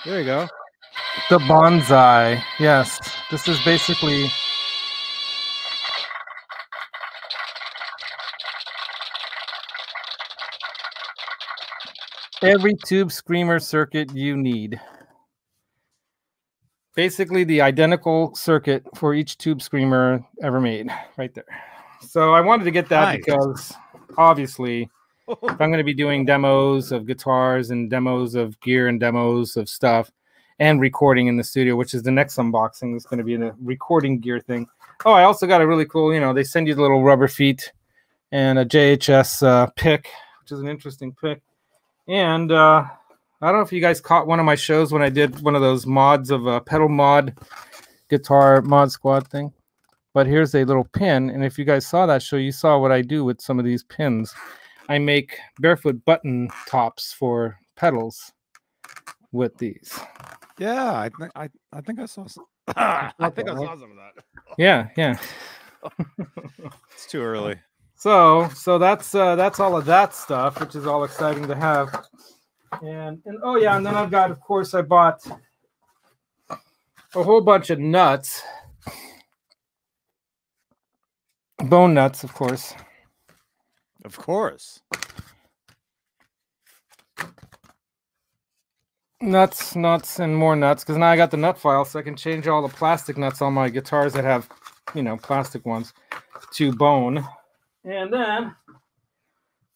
There you go. The Bonsai. Yes, this is basically every tube screamer circuit you need. Basically the identical circuit for each tube screamer ever made, right there. So I wanted to get that because obviously if I'm going to be doing demos of guitars and demos of gear and demos of stuff and recording in the studio, which is the next unboxing, is going to be in a recording gear thing. Oh, I also got a really cool, they send you the little rubber feet and a JHS pick, which is an interesting pick. And I don't know if you guys caught one of my shows when I did one of those mods of a pedal mod guitar mod squad thing. But here's a little pin. And if you guys saw that show, you saw what I do with some of these pins. I make barefoot button tops for pedals with these. Yeah, I think I saw some. I think I saw some of that. Yeah. It's too early. So that's all of that stuff, which is all exciting to have. And oh yeah, and then I've got, of course, I bought a whole bunch of nuts. Bone nuts, of course. Of course. Nuts, and more nuts, because now I got the nut file, so I can change all the plastic nuts on my guitars that have, plastic ones to bone. And then,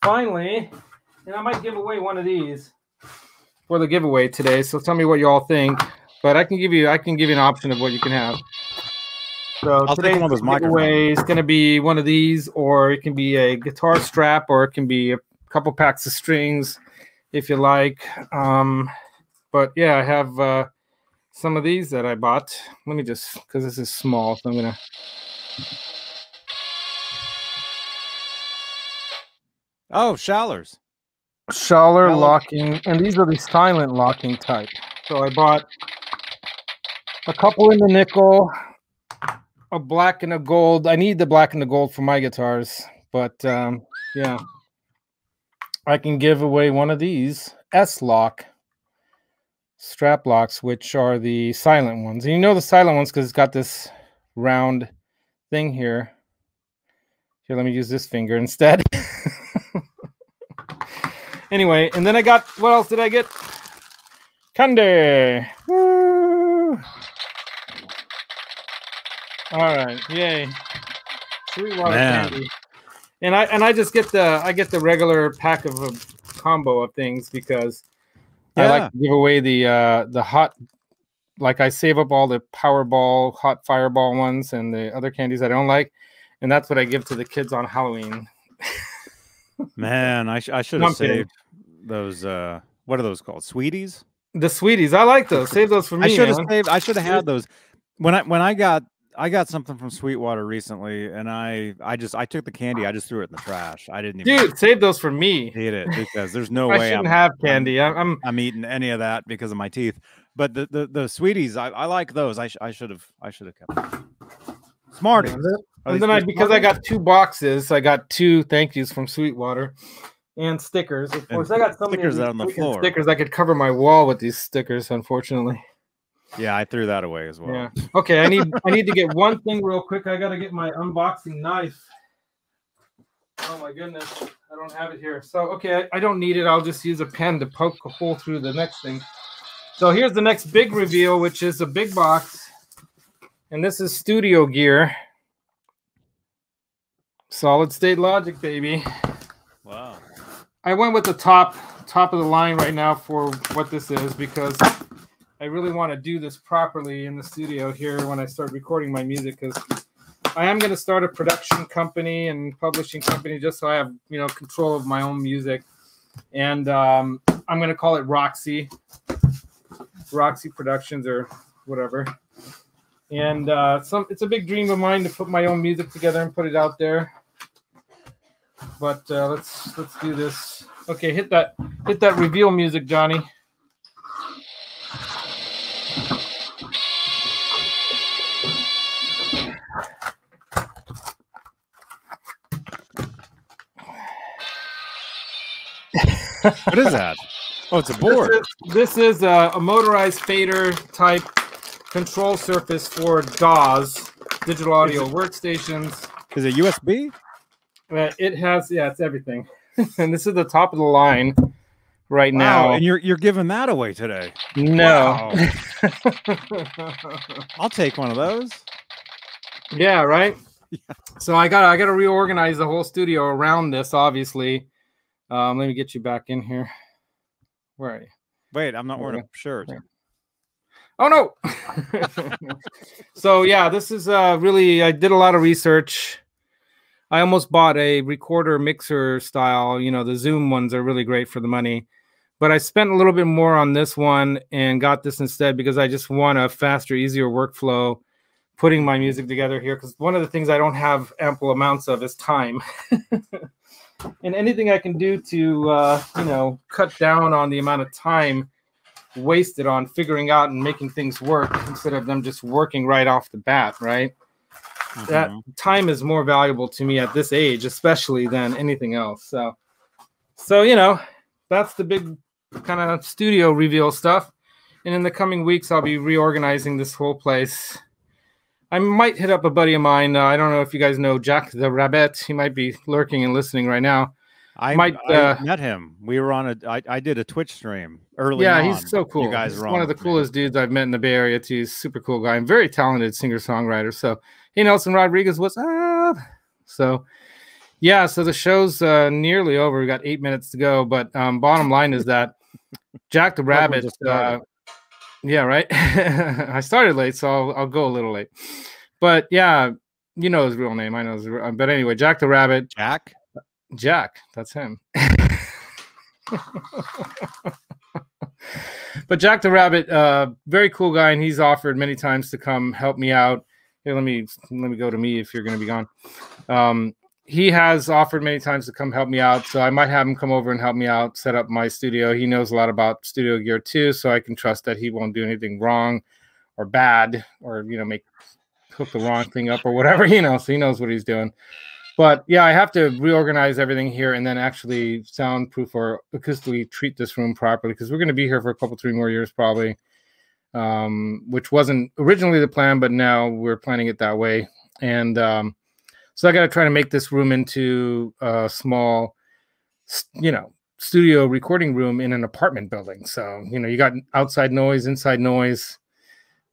finally, and I might give away one of these for the giveaway today, so tell me what you all think. But I can give you an option of what you can have. So today's giveaway is going to be one of these, or it can be a guitar strap, or it can be a couple packs of strings, if you like. But yeah, I have some of these that I bought. Let me just, because this is small, so I'm going to. Oh, Schallers. Schaller locking, and these are the silent locking type. So I bought a couple in the nickel, a black and a gold. I need the black and the gold for my guitars, but yeah, I can give away one of these S-lock strap locks, which are the silent ones. And the silent ones because it's got this round thing here. Here, let me use this finger instead. Anyway, and then I got, what else did I get? Candy. Woo. All right, yay. Sweetwater candy. And I just get the regular pack of a combo of things because I like to give away the hot, like I save up all the Powerball, hot Fireball ones and the other candies I don't like, and that's what I give to the kids on Halloween. Man, I should have saved those What are those called? Sweeties? The Sweeties. I like those. Save those for me. I should have had those. When I got something from Sweetwater recently, and I took the candy. I just threw it in the trash. I didn't even. Dude, save those for me. Eat it because there's no I way shouldn't have candy. I'm eating any of that because of my teeth. But the Sweeties, I like those. I should have kept them. Smarties. And then because I got 2 boxes, I got 2 thank yous from Sweetwater and stickers. Of course, I got so stickers many out on the floor. Stickers. I could cover my wall with these stickers, unfortunately. Yeah, I threw that away as well. Yeah. Okay, I need to get one thing real quick. I gotta get my unboxing knife. Oh my goodness, I don't have it here. So okay, I don't need it. I'll just use a pen to poke a hole through the next thing. So here's the next big reveal, which is a big box, and this is studio gear. Solid state Logic, baby. Wow. I went with the top of the line right now for what this is because I really want to do this properly in the studio here when I start recording my music, because I am going to start a production company and publishing company just so I have, control of my own music. And I'm going to call it Roxy Productions or whatever. And it's a big dream of mine to put my own music together and put it out there. But let's do this. Okay, hit that reveal music, Johnny. What is that? Oh, it's a board. This is a motorized fader type control surface for DAWs, digital audio workstations. Is it USB? It has, it's everything. And this is the top of the line right now. And you're giving that away today. No. Wow. I'll take one of those. Yeah, right? Yeah. So I gotta reorganize the whole studio around this, obviously. Let me get you back in here. Where are you? Wait, I'm not wearing a shirt. Oh no. So yeah, this is really, I did a lot of research. I almost bought a recorder mixer style. The Zoom ones are really great for the money. But I spent a little bit more on this one and got this instead because I just want a faster, easier workflow putting my music together here. Because one of the things I don't have ample amounts of is time. And anything I can do to, cut down on the amount of time wasted on figuring out and making things work instead of them just working right off the bat, right? Mm-hmm. That time is more valuable to me at this age, especially than anything else. So that's the big kind of studio reveal stuff. And in the coming weeks, I'll be reorganizing this whole place. I might hit up a buddy of mine. I don't know if you guys know Jack the Rabbit. He might be lurking and listening right now. I met him. We were on I did a Twitch stream early on. Yeah, he's so cool. You guys he's were one of the coolest dudes I've met in the Bay Area too. He's a super cool guy and very talented singer-songwriter. So, hey, Nelson Rodriguez, what's up? So, yeah, so the show's nearly over. We got 8 minutes to go. But bottom line is that Jack the Rabbit... yeah, right. I started late, so I'll go a little late. But yeah, you know his real name. I know his real, but anyway, Jack the Rabbit. Jack, that's him. But Jack the Rabbit, very cool guy, and he's offered many times to come help me out. Here, let me go to me if you're going to be gone. He has offered many times to come help me out, so I might have him come over and help me out, set up my studio. He knows a lot about studio gear too, so I can trust that he won't do anything wrong or bad or, hook the wrong thing up or whatever, so he knows what he's doing. But yeah, I have to reorganize everything here and then actually soundproof or acoustically treat this room properly because we're going to be here for a couple, 3 more years probably, which wasn't originally the plan, but now we're planning it that way. And so I got to try to make this room into a small, studio recording room in an apartment building. So, you got outside noise, inside noise,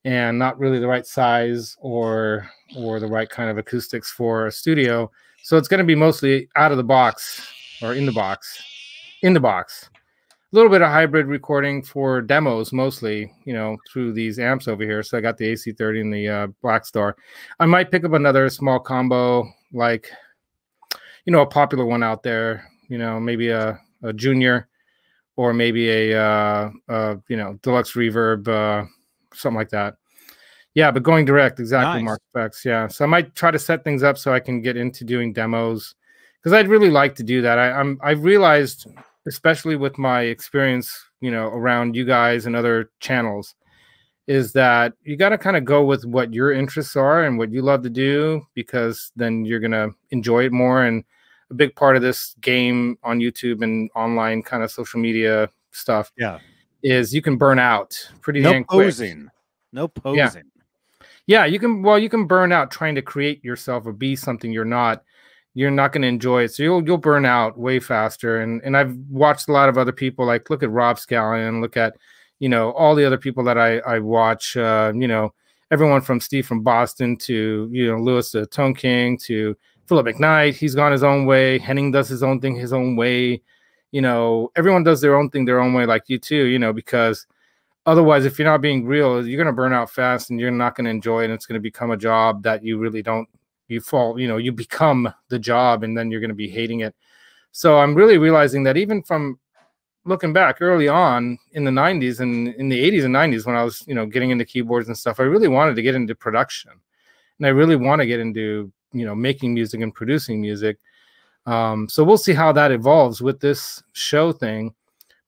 and not really the right size or the right kind of acoustics for a studio. So it's going to be mostly out of the box or in the box. A little bit of hybrid recording for demos, mostly, through these amps over here. So I got the AC30 and the Black Star. I might pick up another small combo, like, a popular one out there, maybe a Junior or maybe a you know, deluxe reverb, something like that. Yeah, but going direct, exactly, Nice. Mark Specs. Yeah, so I might try to set things up so I can get into doing demos, because I'd really like to do that. I've realized, especially with my experience, you know, around you guys and other channels, is that you got to kind of go with what your interests are and what you love to do, because then you're gonna enjoy it more. And a big part of this game on YouTube and online kind of social media stuff, Yeah, is you can burn out pretty no dang quick. posing, no posing. Yeah, you can. Well, you can burn out trying to create yourself or be something you're not. You're not going to enjoy it, so you'll burn out way faster. And I've watched a lot of other people. Like, look at Rob Scallion. Look at, you know, all the other people that I watch. You know, everyone from Steve from Boston to, you know, Lewis the Tone King to Phillip McKnight. He's gone his own way. Henning does his own thing his own way. You know, everyone does their own thing their own way, like you too. You know, because otherwise, if you're not being real, you're going to burn out fast and you're not going to enjoy it. And it's going to become a job that you really don't, you fall, you know, you become the job, and then you're going to be hating it. So I'm really realizing that even from looking back early on in the 90s and in the 80s and 90s, when I was, you know, getting into keyboards and stuff, I really wanted to get into production, and I really want to get into, you know, making music and producing music. So we'll see how that evolves with this show thing.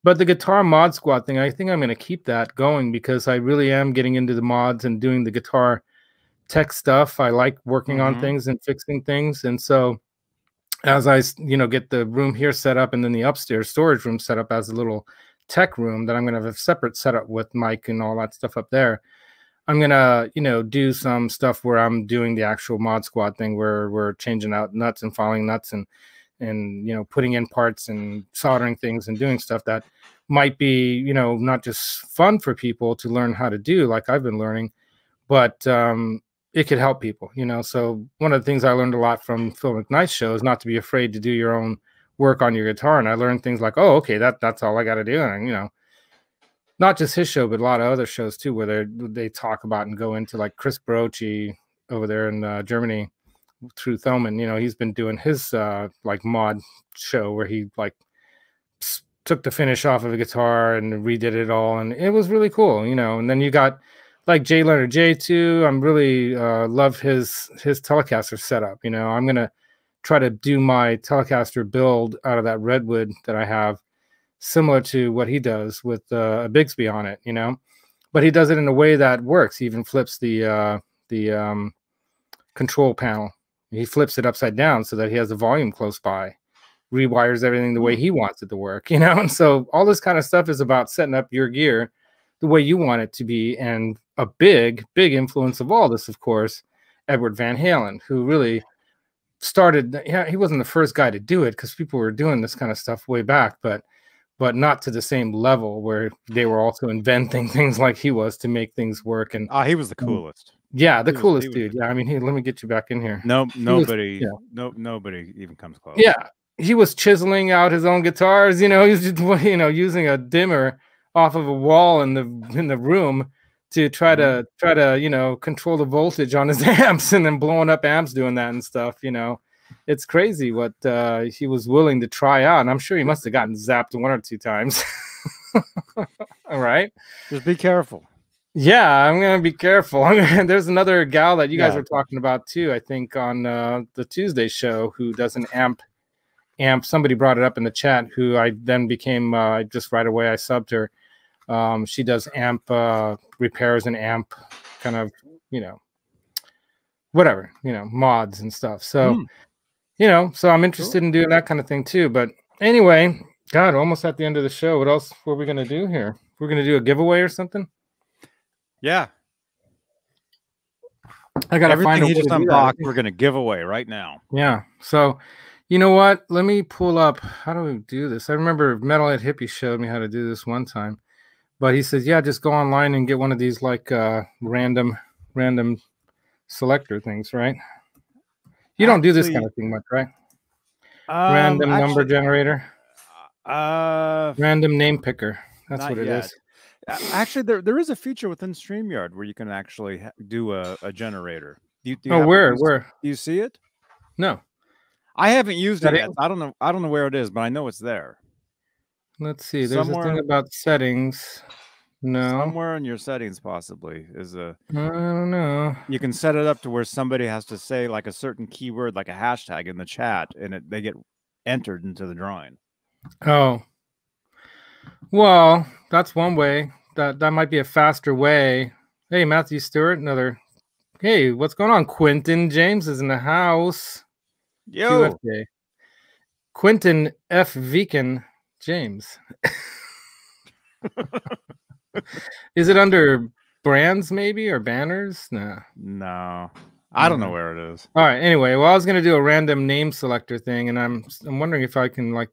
But the guitar mod squad thing, I think I'm going to keep that going, because I really am getting into the mods and doing the guitar tech stuff. I like working on things and fixing things. And so as I, you know, get the room here set up, and then the upstairs storage room set up as a little tech room that I'm going to have a separate setup with mic and all that stuff up there, I'm going to, you know, do some stuff where I'm doing the actual mod squad thing, where we're changing out nuts and filing nuts and you know, putting in parts and soldering things and doing stuff that might be, you know, not just fun for people to learn how to do, like I've been learning, but it could help people, you know. So one of the things I learned a lot from Phil McKnight's show is not to be afraid to do your own work on your guitar. And I learned things like, oh, okay, that's all I got to do. And, you know, not just his show, but a lot of other shows too, where they talk about and go into, like Chris Brochi over there in Germany, through Thoman, you know, he's been doing his like mod show where he like took the finish off of a guitar and redid it all, and it was really cool, you know. And then you got like Jay Leonard J too. I'm really love his Telecaster setup. You know, I'm gonna try to do my Telecaster build out of that Redwood that I have, similar to what he does with a Bigsby on it, you know. But he does it in a way that works. He even flips the control panel. He flips it upside down so that he has the volume close by, rewires everything the way he wants it to work, you know? And so all this kind of stuff is about setting up your gear the way you want it to be. And a big, big influence of all this, of course, Edward Van Halen, who really started, yeah, he wasn't the first guy to do it, because people were doing this kind of stuff way back, but not to the same level where they were also inventing things like he was to make things work. And he was the coolest. Yeah, the coolest dude. Yeah, I mean, let me get you back in here. Nobody even comes close. Yeah, he was chiseling out his own guitars. You know, he was just, you know, using a dimmer off of a wall in the room to try to you know, control the voltage on his amps, and then blowing up amps doing that and stuff. You know, it's crazy what he was willing to try out, and I'm sure he must have gotten zapped 1 or 2 times. All right, just be careful. Yeah, I'm gonna be careful. There's another gal that you guys were talking about too, I think, on the Tuesday show, who does an amp. Somebody brought it up in the chat, who I then became just right away I subbed her. She does amp repairs and amp kind of, you know, whatever, you know, mods and stuff. So you know, so I'm interested in doing that kind of thing too. But anyway, God, almost at the end of the show. What else were we gonna do here? We're gonna do a giveaway or something. Yeah, I gotta find he just unboxed. We're gonna give away right now. Yeah. So, you know what? Let me pull up. How do we do this? I remember Metalhead Hippie showed me how to do this one time, but he says, "Yeah, just go online and get one of these like random selector things, right? You don't do this kind of thing much, right? Random number generator, random name picker. That's what it is." Actually, there is a feature within StreamYard where you can actually do a generator. Where? Do you see it? No, I haven't used it yet. I don't know where it is, but I know it's there. Let's see. There's a thing about settings. No. Somewhere in your settings possibly is a... I don't know. You can set it up to where somebody has to say like a certain keyword, like a hashtag in the chat, and they get entered into the drawing. Oh. Well, that's one way. That might be a faster way. Hey, Matthew Stewart, another. Hey, what's going on? Quentin James is in the house. Yo. QFJ. Quentin F. Viken James. Is it under brands maybe or banners? No. I don't know where it is. All right. Anyway, well, I was gonna do a random name selector thing, and I'm wondering if I can like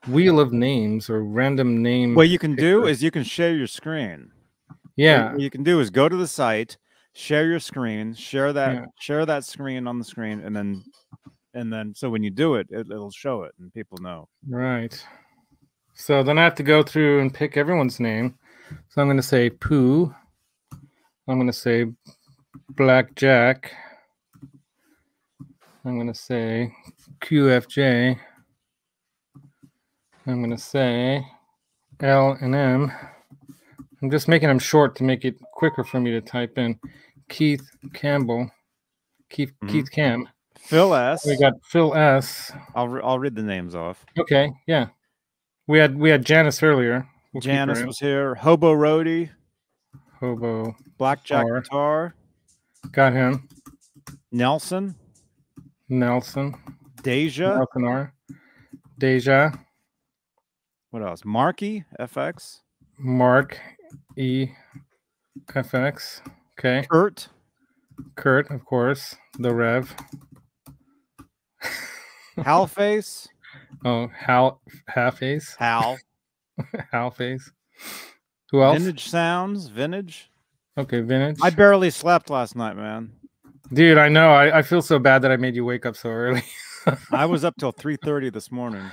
wheel of names or random name. What you can do is you can share your screen. Yeah. What you can do is go to the site, share your screen, share that screen on the screen, and then so when you do it, it'll show it and people know. Right. So then I have to go through and pick everyone's name. So I'm going to say Pooh. I'm going to say Blackjack. I'm going to say QFJ. I'm going to say L and M. I'm just making them short to make it quicker for me to type in. Keith Campbell. Keith Cam. Phil S. We got Phil S. I'll read the names off. Okay, yeah. We had Janice earlier. Janice was here. Hobo Roadie. Hobo. Blackjack Guitar. Got him. Nelson. Deja. Nelson R. Deja. What else? Marky FX. Mark E. FX. Okay. Kurt, of course. The Rev. Halface. Oh, Halface. Hal. Halface. Who else? Vintage. Okay, Vintage. I barely slept last night, man. Dude, I know. I feel so bad that I made you wake up so early. I was up till 3:30 this morning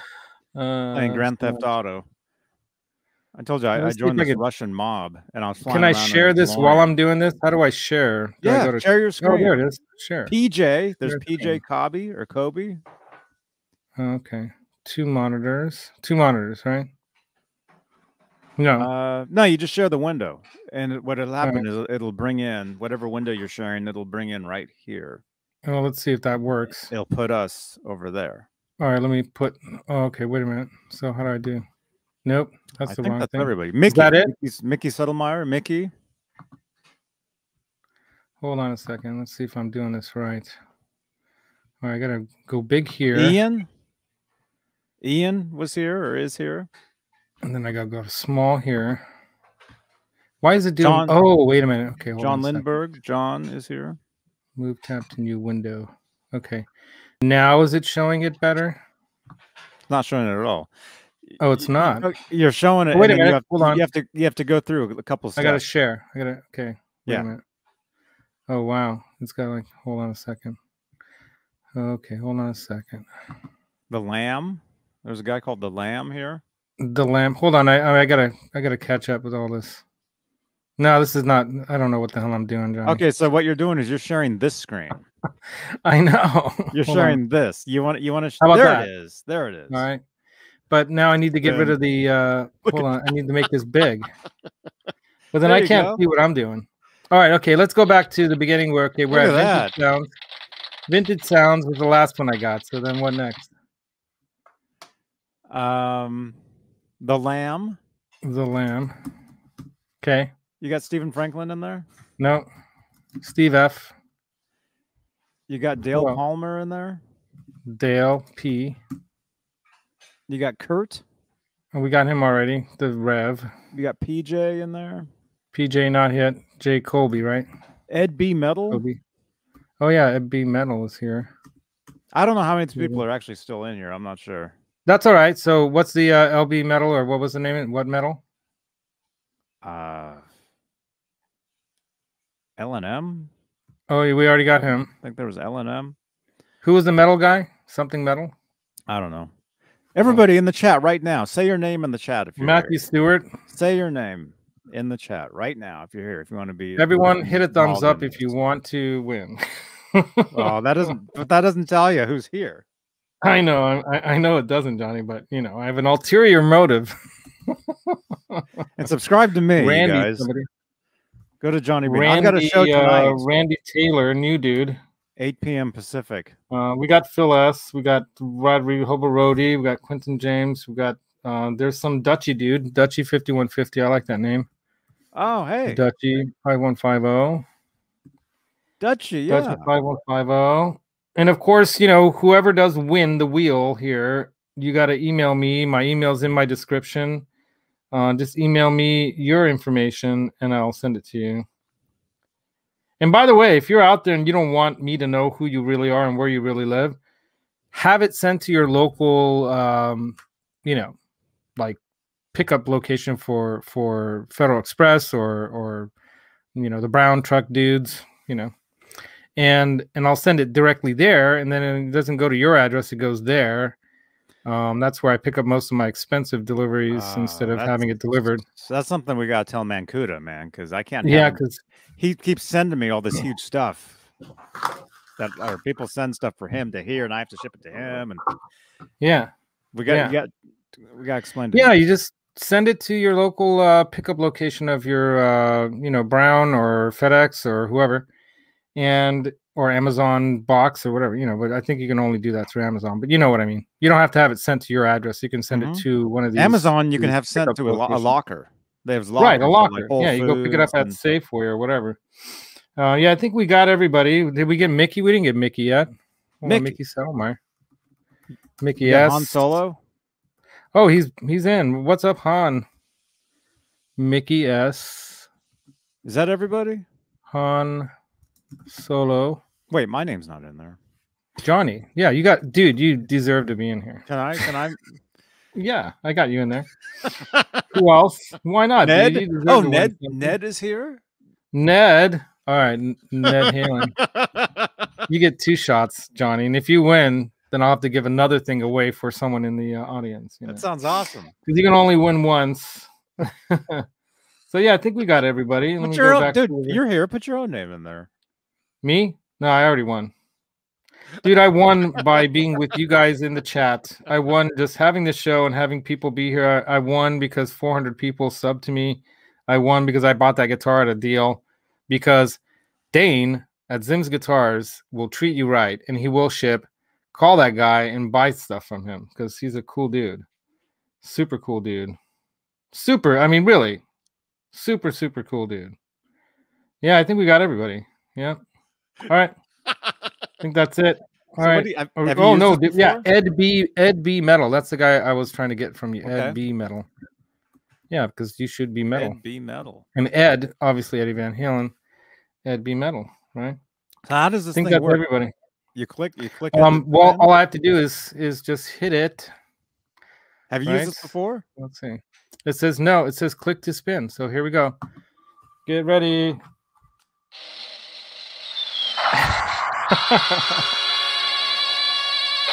playing Grand Theft Auto. I told you I joined this Russian mob, and I was flying. Can I share this while I'm doing this? How do I share? Share your screen. Oh, there it is. Share. PJ. There's PJ Cobby or Kobe. Okay. Two monitors, right? No. No, you just share the window. And what'll happen is it'll bring in whatever window you're sharing, it'll bring in right here. Oh, let's see if that works. It'll put us over there. All right, let me put. Oh, okay, wait a minute. So how do I do? Nope, that's the wrong thing. Everybody. Mickey, is that it? Mickey Settlemeyer. Mickey. Hold on a second. Let's see if I'm doing this right. All right, I gotta go big here. Ian was here or is here. And then I gotta go to small here. Why is it doing? Oh, wait a minute. Okay, hold on. John Lindbergh. John is here. Move tab to new window. Okay. Now is it showing it better? It's not showing it at all. Oh, it's not. You're showing it. Oh, wait a minute. Hold on. You have to go through a couple steps. I gotta share. Okay. Wait a minute. Oh wow. It's got like. Hold on a second. Okay, hold on a second. The Lamb. There's a guy called the Lamb here. The Lamb. Hold on. I gotta catch up with all this. No, this is not. I don't know what the hell I'm doing, Johnny. Okay, so what you're doing is you're sharing this screen. I know. You're sharing this. You want to. How about there that? It is. There it is. All right. But now I need to get rid of the. Hold on. I need to make this big. But then I can't see what I'm doing. All right. Okay. Let's go back to the beginning where we're at Vintage Sounds. Vintage Sounds was the last one I got. So then what next? The Lamb. The Lamb. Okay. You got Stephen Franklin in there? No. Steve F. You got Dale Palmer in there? Dale P. You got Kurt? Oh, we got him already. The Rev. You got PJ in there? PJ not hit. J. Colby, right? Ed B. Metal? Colby. Oh, yeah. Ed B. Metal is here. I don't know how many people are actually still in here. I'm not sure. That's all right. So what's the LB Metal, or what was the name? What metal? L&M? Oh, we already got him. I think there was L&M. Who was the metal guy? Something metal? I don't know. Everybody in the chat right now, say your name in the chat if you're Matthew here. Stewart. Say your name in the chat right now if you're here. If you want to be. Everyone, hit a thumbs up if you want to win. Oh, that doesn't tell you who's here. I know, I know it doesn't, Johnny, but you know, I have an ulterior motive. And subscribe to me, Randy, you guys. somebody. Go to Johnny Beane. I've got a show tonight. Randy Taylor, new dude. 8 p.m. Pacific. We got Phil S. We got Rodrigo Hobarodi. We got Quentin James. We got there's some Dutchy dude, Dutchy 5150. I like that name. Oh, hey, Dutchy 5150. Dutchy, yeah. Dutchy 5150. And of course, you know, whoever does win the wheel here, you got to email me. My email's in my description. Just email me your information and I'll send it to you. And by the way, if you're out there and you don't want me to know who you really are and where you really live, have it sent to your local, you know, like pickup location for Federal Express or you know, the brown truck dudes, you know, and I'll send it directly there. And then it doesn't go to your address. It goes there. That's where I pick up most of my expensive deliveries instead of having it delivered. So that's something we got to tell Mancuda, man, because I can't. Yeah, because he keeps sending me all this huge stuff that or people send stuff for him to hear, and I have to ship it to him. And yeah, we got to explain. Yeah, you just send it to your local pickup location of your you know, Brown or FedEx or whoever, and or Amazon box or whatever, you know. But I think you can only do that through Amazon. But you know what I mean. You don't have to have it sent to your address. You can send it to one of these. Amazon, you can have sent to a locker. They have lockers, right, a locker. Like yeah, you go pick it up at Safeway or whatever. Yeah, I think we got everybody. Did we get Mickey? We didn't get Mickey yet. Mickey Selmar. Mickey S. Han Solo. Oh, he's in. What's up, Han? Mickey S. Is that everybody? Han Solo. Wait, my name's not in there. Johnny. Yeah, you got, dude, you deserve to be in here. Can I? Yeah, I got you in there. Who else? Why not? Ned? Dude? Oh, Ned. Ned is here? Ned. All right, Ned Halen. You get 2 shots, Johnny. And if you win, then I'll have to give another thing away for someone in the audience. You know? That sounds awesome. Because you can only win once. So, yeah, I think we got everybody. Dude, you're here. Put your own name in there. Me? No, I already won. Dude, I won by being with you guys in the chat. I won just having the show and having people be here. I won because 400 people subbed to me. I won because I bought that guitar at a deal. Because Dane at Zimm's Guitars will treat you right, and he will ship. Call that guy and buy stuff from him because he's a cool dude. Super cool dude. Super, I mean, really. Super, super cool dude. Yeah, I think we got everybody. Yeah. All right. I think that's it. All right. Oh no, yeah, Ed B Metal. That's the guy I was trying to get from you. Okay. Ed B Metal. Yeah, because you should be metal. Ed B Metal. And Ed, obviously Eddie Van Halen. Ed B Metal, right? So how does this thing that's work? Everybody. You click. Well, all I have to do is just hit it. Have you used this before? Let's see. It says no. It says click to spin. So here we go. Get ready.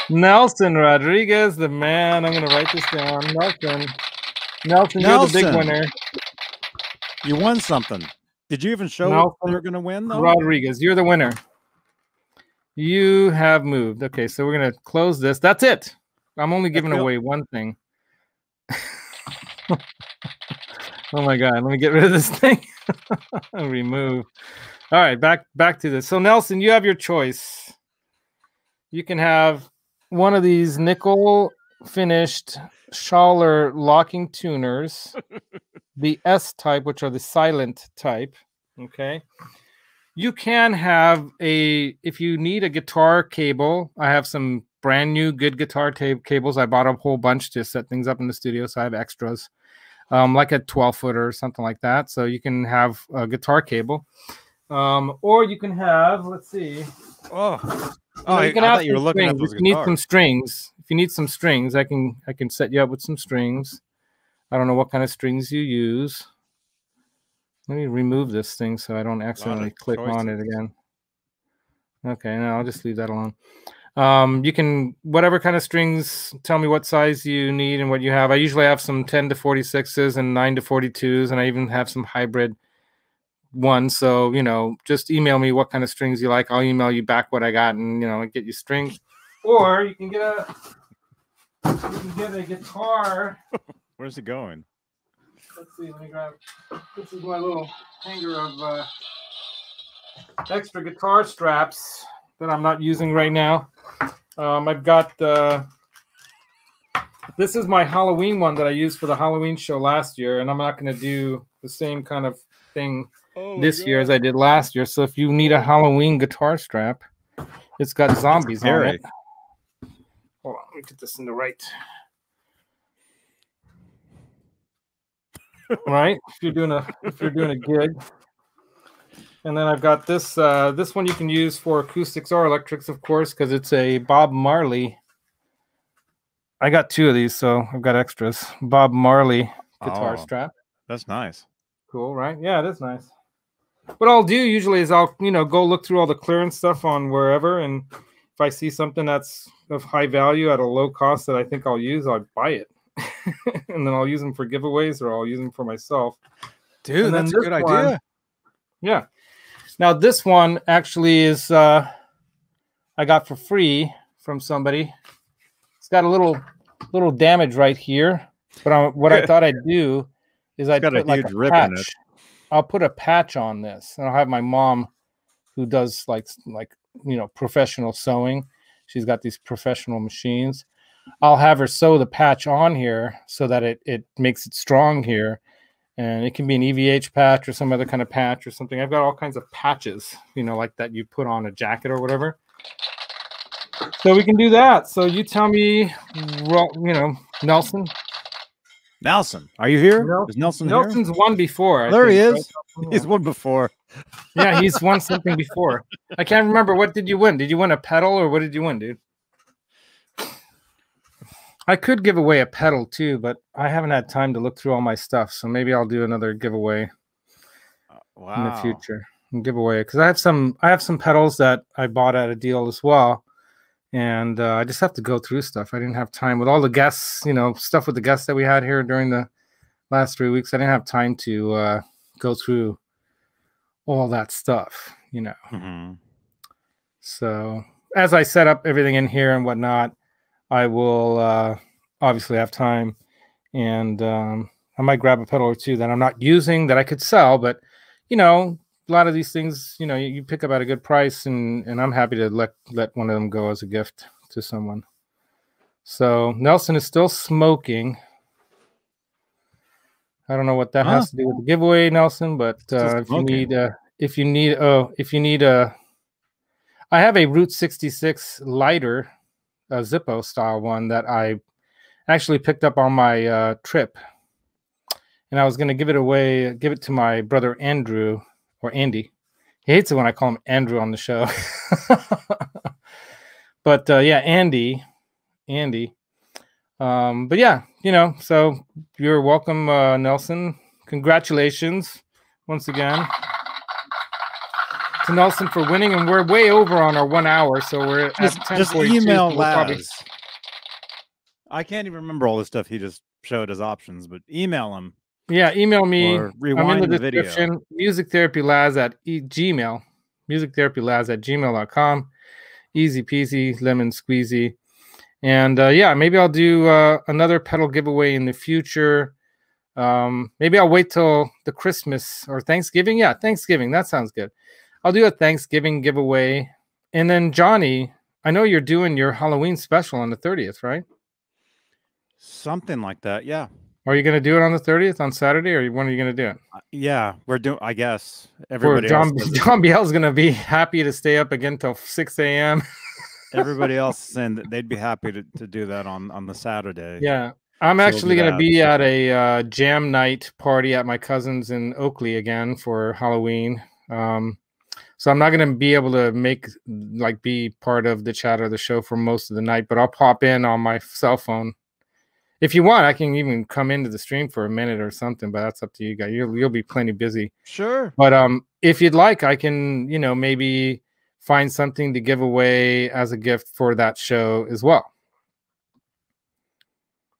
Nelson Rodriguez, the man. I'm going to write this down. Nelson, you're the big winner. You won something. Did you even show Nelson you're going to win, though? Rodriguez, you're the winner. You have moved. Okay, so we're going to close this. That's it. I'm only giving away one thing. Oh, my God. Let me get rid of this thing. Remove. All right, back to this. So, Nelson, you have your choice. You can have one of these nickel finished Schaller locking tuners, the S type, which are the silent type. Okay. You can have if you need a guitar cable, I have some brand new good guitar cables. I bought a whole bunch to set things up in the studio, so I have extras, like a 12-footer or something like that. So you can have a guitar cable. Or you can have, let's see. You thought you were looking at those guitars. If you need some strings, I can set you up with some strings. I don't know what kind of strings you use. Let me remove this thing so I don't accidentally click on it again. Okay, no, I'll just leave that alone. You can, whatever kind of strings, tell me what size you need and what you have. I usually have some 10 to 46s and 9 to 42s, and I even have some hybrid one. So, you know, just email me what kind of strings you like. I'll email you back what I got and, you know, get you strings. Or you can get a guitar. Where's it going? Let's see, let me grab. This is my little hanger of extra guitar straps that I'm not using right now. I've got this is my Halloween one that I used for the Halloween show last year, and I'm not going to do the same kind of thing this year as I did last year. So if you need a Halloween guitar strap, it's got zombies on it. Hold on, let me get this in the right. Right? If you're doing a gig. And then I've got this this one you can use for acoustics or electrics, of course, because it's a Bob Marley. I got 2 of these, so I've got extras. Bob Marley guitar strap. That's nice. Cool, right? Yeah, it is nice. What I'll do usually is I'll, go look through all the clearance stuff on wherever, and if I see something that's of high value at a low cost that I think I'll use, I'll buy it. And then I'll use them for giveaways or I'll use them for myself. Dude, that's a good idea. Yeah. Now this one actually is I got for free from somebody. It's got a little damage right here, but what I thought I'd do is I'd put like a patch. I'll put a patch on this, and I'll have my mom, who does like professional sewing. She's got these professional machines. I'll have her sew the patch on here so that it makes it strong here, and it can be an EVH patch or some other kind of patch or something. I've got all kinds of patches, like that you put on a jacket or whatever. So we can do that. So you tell me, Nelson. Nelson, are you here? Is Nelson here? Nelson's won before. There he is. Right? He's won before. Yeah, he's won something before. I can't remember. What did you win? Did you win a pedal or what did you win, dude? I could give away a pedal too, but I haven't had time to look through all my stuff. So maybe I'll do another giveaway in the future and give away, because I have some pedals that I bought at a deal as well. And I just have to go through stuff. I didn't have time with all the guests, stuff with the guests that we had here during the last 3 weeks. I didn't have time to go through all that stuff, Mm-hmm. So as I set up everything in here and whatnot, I will obviously have time. And I might grab a pedal or 2 that I'm not using that I could sell. But, a lot of these things, you pick up at a good price, and I'm happy to let one of them go as a gift to someone. So Nelson is still smoking. I don't know what that has to do with the giveaway, Nelson, but if you need I have a Route 66 lighter, a Zippo style one that I actually picked up on my trip, and I was going to give it to my brother Andrew. Or Andy. He hates it when I call him Andrew on the show. But yeah, Andy. But yeah, so you're welcome, Nelson. Congratulations once again to Nelson for winning, and we're way over on our 1 hour, so we're at 10:42. Just email Laz. I can't even remember all the stuff he just showed as options, but email him. Yeah, email me. Or rewind I'm in the video. description. Musictherapylaz at Gmail. Musictherapylaz@gmail.com. Easy peasy, lemon squeezy. And yeah, maybe I'll do another pedal giveaway in the future. Maybe I'll wait till the Christmas or Thanksgiving. Yeah, Thanksgiving. That sounds good. I'll do a Thanksgiving giveaway. And then Johnny, I know you're doing your Halloween special on the 30th, right? Something like that, yeah. Are you going to do it on the 30th on Saturday, or when are you going to do it? Yeah, we're doing. I guess everybody John Biel's going to be happy to stay up again till 6 a.m. Everybody else saying that they'd be happy to do that on the Saturday. Yeah, I'm actually going to be at a jam night party at my cousin's in Oakley again for Halloween. So I'm not going to be able to be part of the chat or the show for most of the night, but I'll pop in on my cell phone. If you want, I can even come into the stream for a minute or something, but that's up to you guys. You'll be plenty busy. Sure. But if you'd like, I can, maybe find something to give away as a gift for that show as well.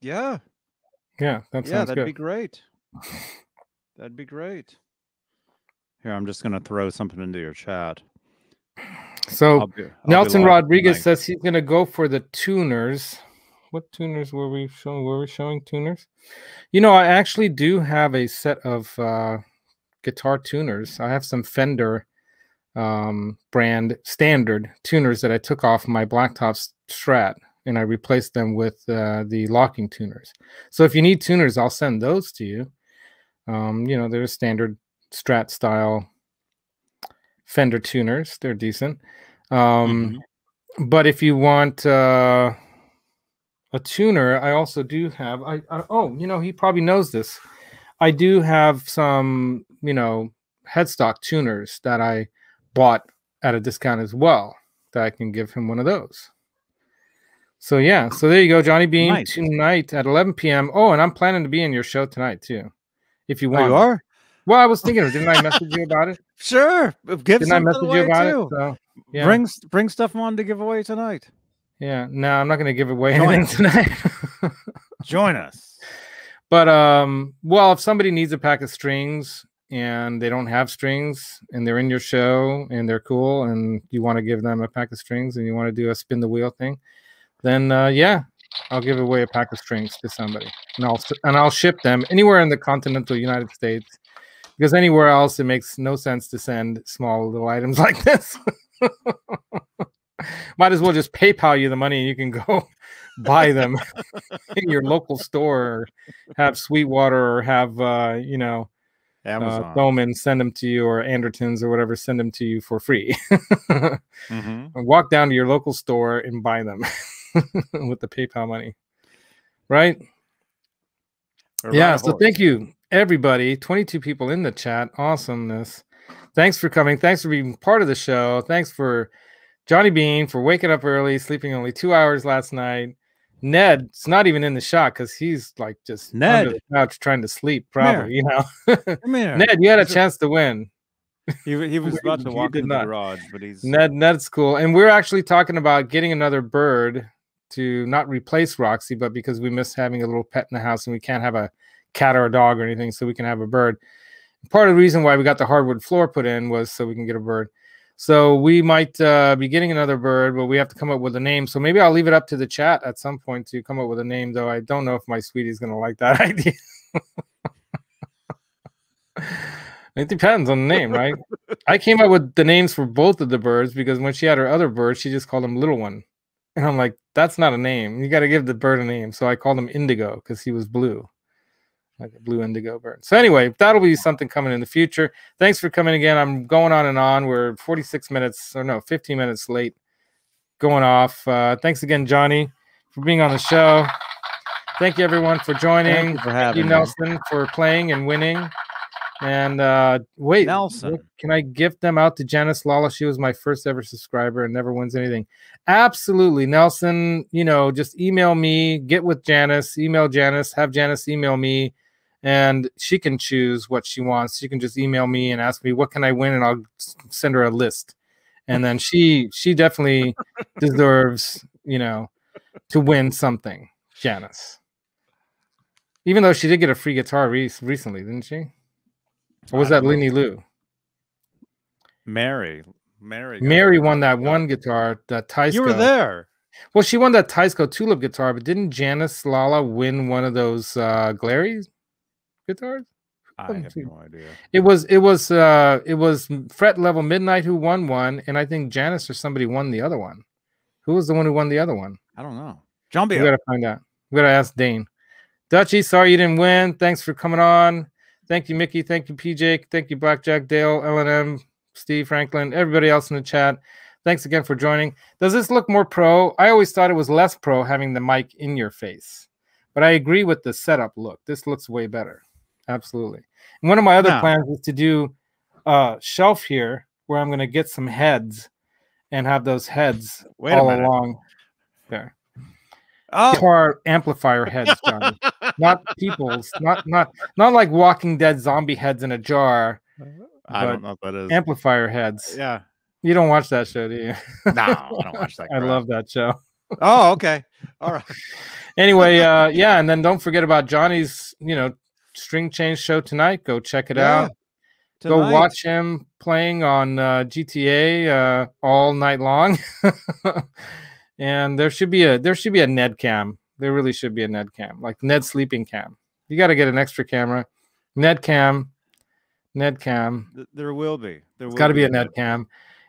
Yeah. Yeah, that sounds that'd good. Be great. That'd be great. Here, I'm just going to throw something into your chat. So I'll Nelson be Rodriguez says he's going to go for the tuners. What tuners were we showing? Were we showing tuners? You know, I actually do have a set of guitar tuners. I have some Fender brand standard tuners that I took off my Blacktop Strat, and I replaced them with the locking tuners. So if you need tuners, I'll send those to you. You know, they're standard Strat style Fender tuners. They're decent. But if you want a tuner, I also do have. Oh, you know, he probably knows this. I do have some, you know, headstock tuners that I bought at a discount as well, that I can give him one of those. So yeah, so there you go, Johnny Beane, tonight at 11 p.m. Oh, and I'm planning to be in your show tonight too, if you want. Oh, you are? Well, I was thinking, didn't I message you about it? Sure, didn't I message you about it? So, yeah. Bring stuff on to give away tonight. Yeah, no, I'm not going to give away anything tonight. Join us. But well, if somebody needs a pack of strings and they don't have strings and they're in your show and they're cool and you want to give them a pack of strings and you want to do a spin the wheel thing, then yeah, I'll give away a pack of strings to somebody, and I'll ship them anywhere in the continental United States, because anywhere else it makes no sense to send small little items like this. Might as well just PayPal you the money and you can go buy them in your local store, or have Sweetwater, or have you know, Bowman send them to you, or Andertons or whatever, send them to you for free. Walk down to your local store and buy them with the PayPal money, right? Yeah, so thank you everybody. 22 people in the chat. Awesomeness. Thanks for coming. Thanks for being part of the show. Thanks for Johnny Beane for waking up early, sleeping only 2 hours last night. Ned's not even in the shot because he's like just under the couch trying to sleep, probably. You know, Ned, you had a chance to win. He was about to walk into the garage, but he's Ned's cool. And we're actually talking about getting another bird to not replace Roxy, but because we miss having a little pet in the house and we can't have a cat or a dog or anything, so we can have a bird. Part of the reason why we got the hardwood floor put in was so we can get a bird. So we might be getting another bird, but we have to come up with a name. So maybe I'll leave it up to the chat at some point to come up with a name, though I don't know if my sweetie's going to like that idea. It depends on the name, right? I came up with the names for both of the birds because when she had her other bird, she just called him Little One. And I'm like, that's not a name. You got to give the bird a name. So I called him Indigo because he was blue. Like a blue indigo bird. So anyway, that'll be something coming in the future. Thanks for coming again. I'm going on and on. We're 46 minutes, or no, 15 minutes late going off. Thanks again, Johnny, for being on the show. Thank you, everyone, for joining. Thank you, Nelson, for playing and winning. And wait, Nelson, can I gift them out to Janice Lala? She was my first ever subscriber and never wins anything. Absolutely, Nelson. You know, just email me, get with Janice, email Janice, have Janice email me. And she can choose what she wants. She can just email me and ask me, what can I win? And I'll send her a list. And then she definitely deserves, you know, to win something, Janice. Even though she did get a free guitar recently, didn't she? Or was that Linny Lou? Mary won that one guitar, that Tysco. You were there. Well, she won that Tysco Tulip guitar, but didn't Janice Lala win one of those Glary guitars? I have no idea. It was Fret Level Midnight who won one, and I think Janice or somebody won the other one. Who was the one who won the other one? I don't know. John B. We gotta find out. We gotta ask Dane. Dutchie, sorry you didn't win. Thanks for coming on. Thank you, Mickey. Thank you, PJ. Thank you, Blackjack, Dale, LNM, Steve, Franklin, everybody else in the chat. Thanks again for joining. Does this look more pro? I always thought it was less pro having the mic in your face, but I agree with the setup look. This looks way better. Absolutely. And one of my other plans is to do a shelf here where I'm going to get some heads and have those heads all along there. Guitar amplifier heads, Johnny. Not people's, not like Walking Dead zombie heads in a jar. I don't know what that is. Amplifier heads. Yeah. You don't watch that show, do you? No, I don't watch that. I love that show. Oh, okay. All right. Anyway, yeah, and then don't forget about Johnny's, you know, string change show tonight. Go check it out. Go watch him playing on GTA all night long. And there should be a Ned cam. There really should be a Ned cam, like Ned sleeping cam. You got to get an extra camera. Ned cam. There will be. There's got to be a Ned cam.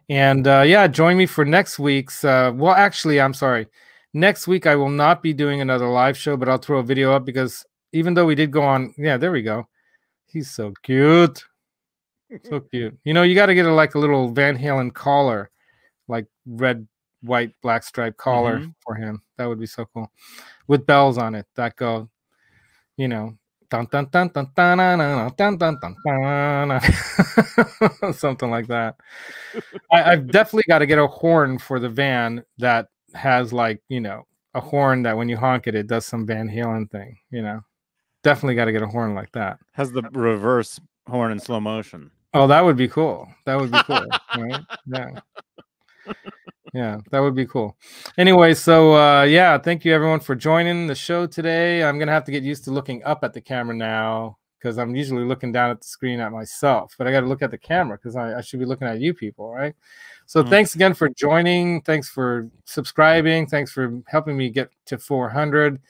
And yeah, join me for next week's. Well, actually, I'm sorry. Next week I will not be doing another live show, but I'll throw a video up because even though we did go on, yeah, there we go. He's so cute. So cute. You know, you got to get like a little Van Halen collar, like red, white, black stripe collar for him. That would be so cool, with bells on it that go, you know, dun, dun, dun, dun, dun, dun, dun, dun, dun, dun, dun. Something like that. I've definitely got to get a horn for the van that has, like, you know, a horn that when you honk it, it does some Van Halen thing. You know, definitely got to get a horn like that. Has the reverse horn in slow motion. Oh, that would be cool. That would be cool. Right? Yeah. Yeah, that would be cool. Anyway, so yeah, thank you everyone for joining the show today. I'm gonna have to get used to looking up at the camera now because I'm usually looking down at the screen at myself, but I got to look at the camera because I should be looking at you people, right? So thanks again for joining. Thanks for subscribing. Thanks for helping me get to 400.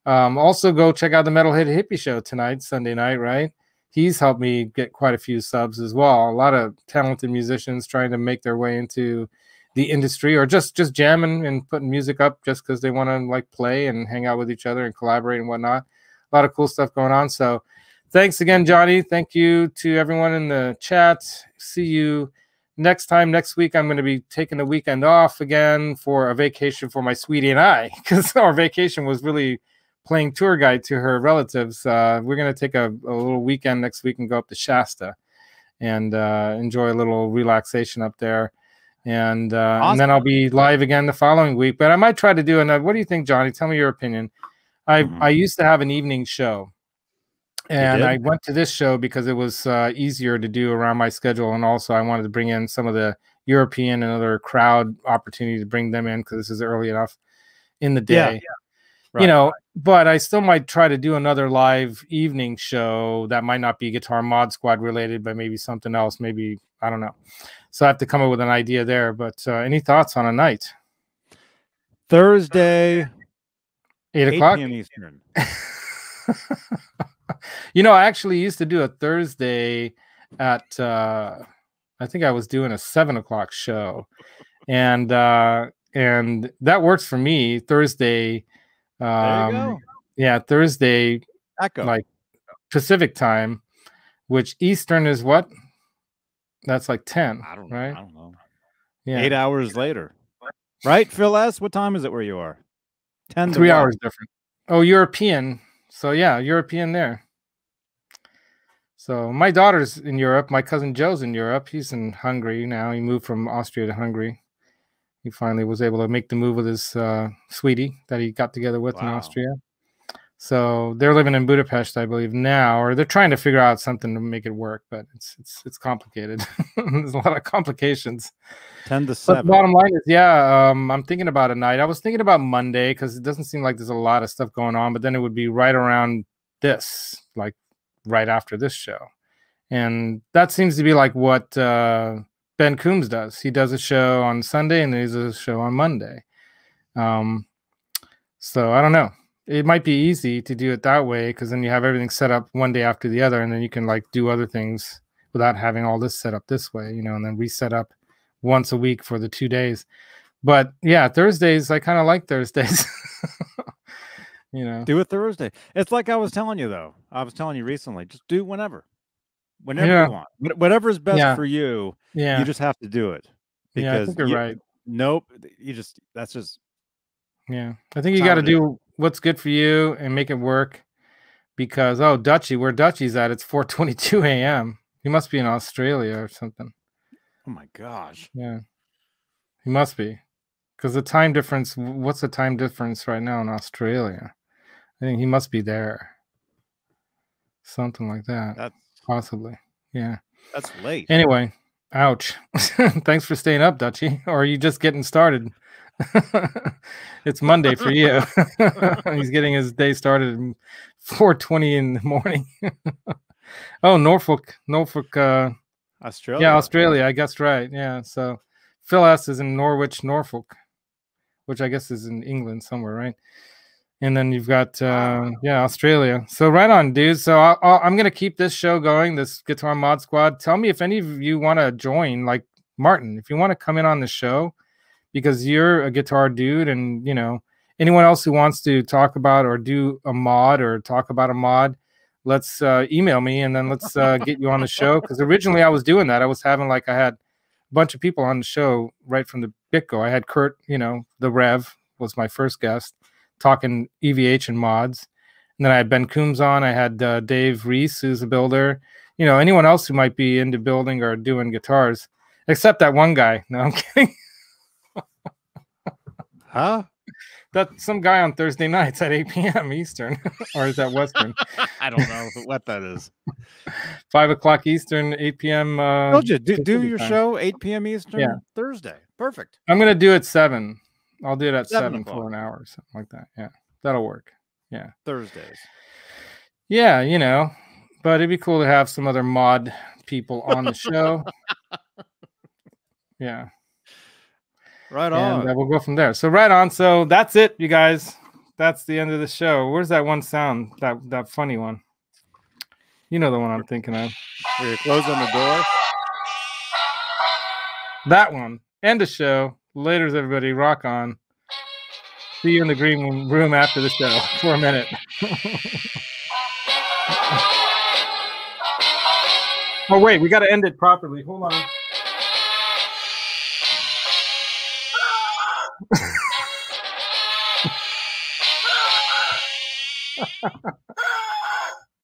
Also, go check out the Metalhead Hippie Show tonight, Sunday night, right? He's helped me get quite a few subs as well. A lot of talented musicians trying to make their way into the industry, or just jamming and putting music up just because they want to like play and hang out with each other and collaborate and whatnot. A lot of cool stuff going on. So thanks again, Johnny. Thank you to everyone in the chat. See you next time. Next week, I'm going to be taking the weekend off again for a vacation for my sweetie and I, because our vacation was really playing tour guide to her relatives. We're going to take a little weekend next week and go up to Shasta and enjoy a little relaxation up there. And awesome. And then I'll be live again the following week. But I might try to do another. What do you think, Johnny? Tell me your opinion. I used to have an evening show, and I went to this show because it was easier to do around my schedule, and also I wanted to bring in some of the European and other crowd opportunity to bring them in because this is early enough in the day. Yeah. Right. You know, but I still might try to do another live evening show that might not be Guitar Mod Squad related, but maybe something else. Maybe, I don't know. So I have to come up with an idea there. But any thoughts on a night? Thursday, 8 o'clock p.m. Eastern. You know, I actually used to do a Thursday at, I think I was doing a 7 o'clock show. And that works for me. Thursday. There you go. Yeah, Thursday, like Pacific time, which Eastern is what? That's like 10. I don't know. Right? I don't know. Yeah. 8 hours later. Right, Phil S? What time is it where you are? 10 3 hours different. Oh, European. So yeah, European there. So my daughter's in Europe. My cousin Joe's in Europe. He's in Hungary now. He moved from Austria to Hungary. He finally was able to make the move with his sweetie that he got together with in Austria. So they're living in Budapest, I believe, now, or they're trying to figure out something to make it work, but it's complicated. There's a lot of complications. 10 to 7. But the bottom line is, yeah, I'm thinking about a night. I was thinking about Monday because it doesn't seem like there's a lot of stuff going on, but then it would be right around this, like right after this show. And that seems to be like what Ben Coombs does. He does a show on Sunday and then he does a show on Monday. So I don't know. It might be easy to do it that way because then you have everything set up one day after the other, and then you can like do other things without having all this set up this way, you know, and then reset up once a week for the 2 days. But yeah, Thursdays, I kind of like Thursdays. You know, do it Thursday. It's like I was telling you, though. I was telling you recently, just do whenever you want. Whatever is best for you. Yeah, you just have to do it. Because I think you're right. Nope, that's just. Yeah, I think you got to do what's good for you and make it work. Because Dutchie, where Dutchie's at, it's 4:22 a.m. He must be in Australia or something. Oh my gosh. Yeah, he must be, because the time difference. What's the time difference right now in Australia? I think he must be there. Something like that. That's possibly. Yeah. That's late. Anyway, ouch. Thanks for staying up, Dutchie. Or are you just getting started? It's Monday for you. He's getting his day started at 4:20 in the morning. Oh, Norfolk Australia. Yeah, Australia. I guessed right. Yeah. So Phil S is in Norwich, Norfolk, which I guess is in England somewhere, right? And then you've got yeah, Australia. So right on, dude. So I'm gonna keep this show going, this Guitar Mod Squad. Tell me if any of you want to join, like Martin, if you want to come in on the show, because you're a guitar dude, and you know anyone else who wants to talk about or do a mod or talk about a mod, let's email me and then let's get you on the show. Because originally I was doing that. I was having like I had a bunch of people on the show right from the get-go. I had Kurt, you know, the Rev was my first guest, talking EVH and mods. And then I had Ben Coombs on. I had Dave Reese, who's a builder. You know, anyone else who might be into building or doing guitars, except that one guy. No, I'm kidding. Huh? That's some guy on Thursday nights at 8 p.m. Eastern. Or is that Western? I don't know what that is. 5 o'clock Eastern, 8 p.m. Told you, do your time. Show 8 p.m. Eastern, Yeah. Thursday. Perfect. I'm going to do it 7. I'll do it at 7 o'clock. for an hour or something like that. Yeah, that'll work. Yeah. Thursdays. Yeah, you know, but it'd be cool to have some other mod people on the show. Yeah. Right on. And we'll go from there. So right on. So that's it, you guys. That's the end of the show. Where's that one sound? That funny one. You know the one I'm thinking of. Where you close on the door. That one. End the show. Laters, everybody. Rock on. See you in the green room after the show for a minute. Oh, wait. We got to end it properly. Hold on.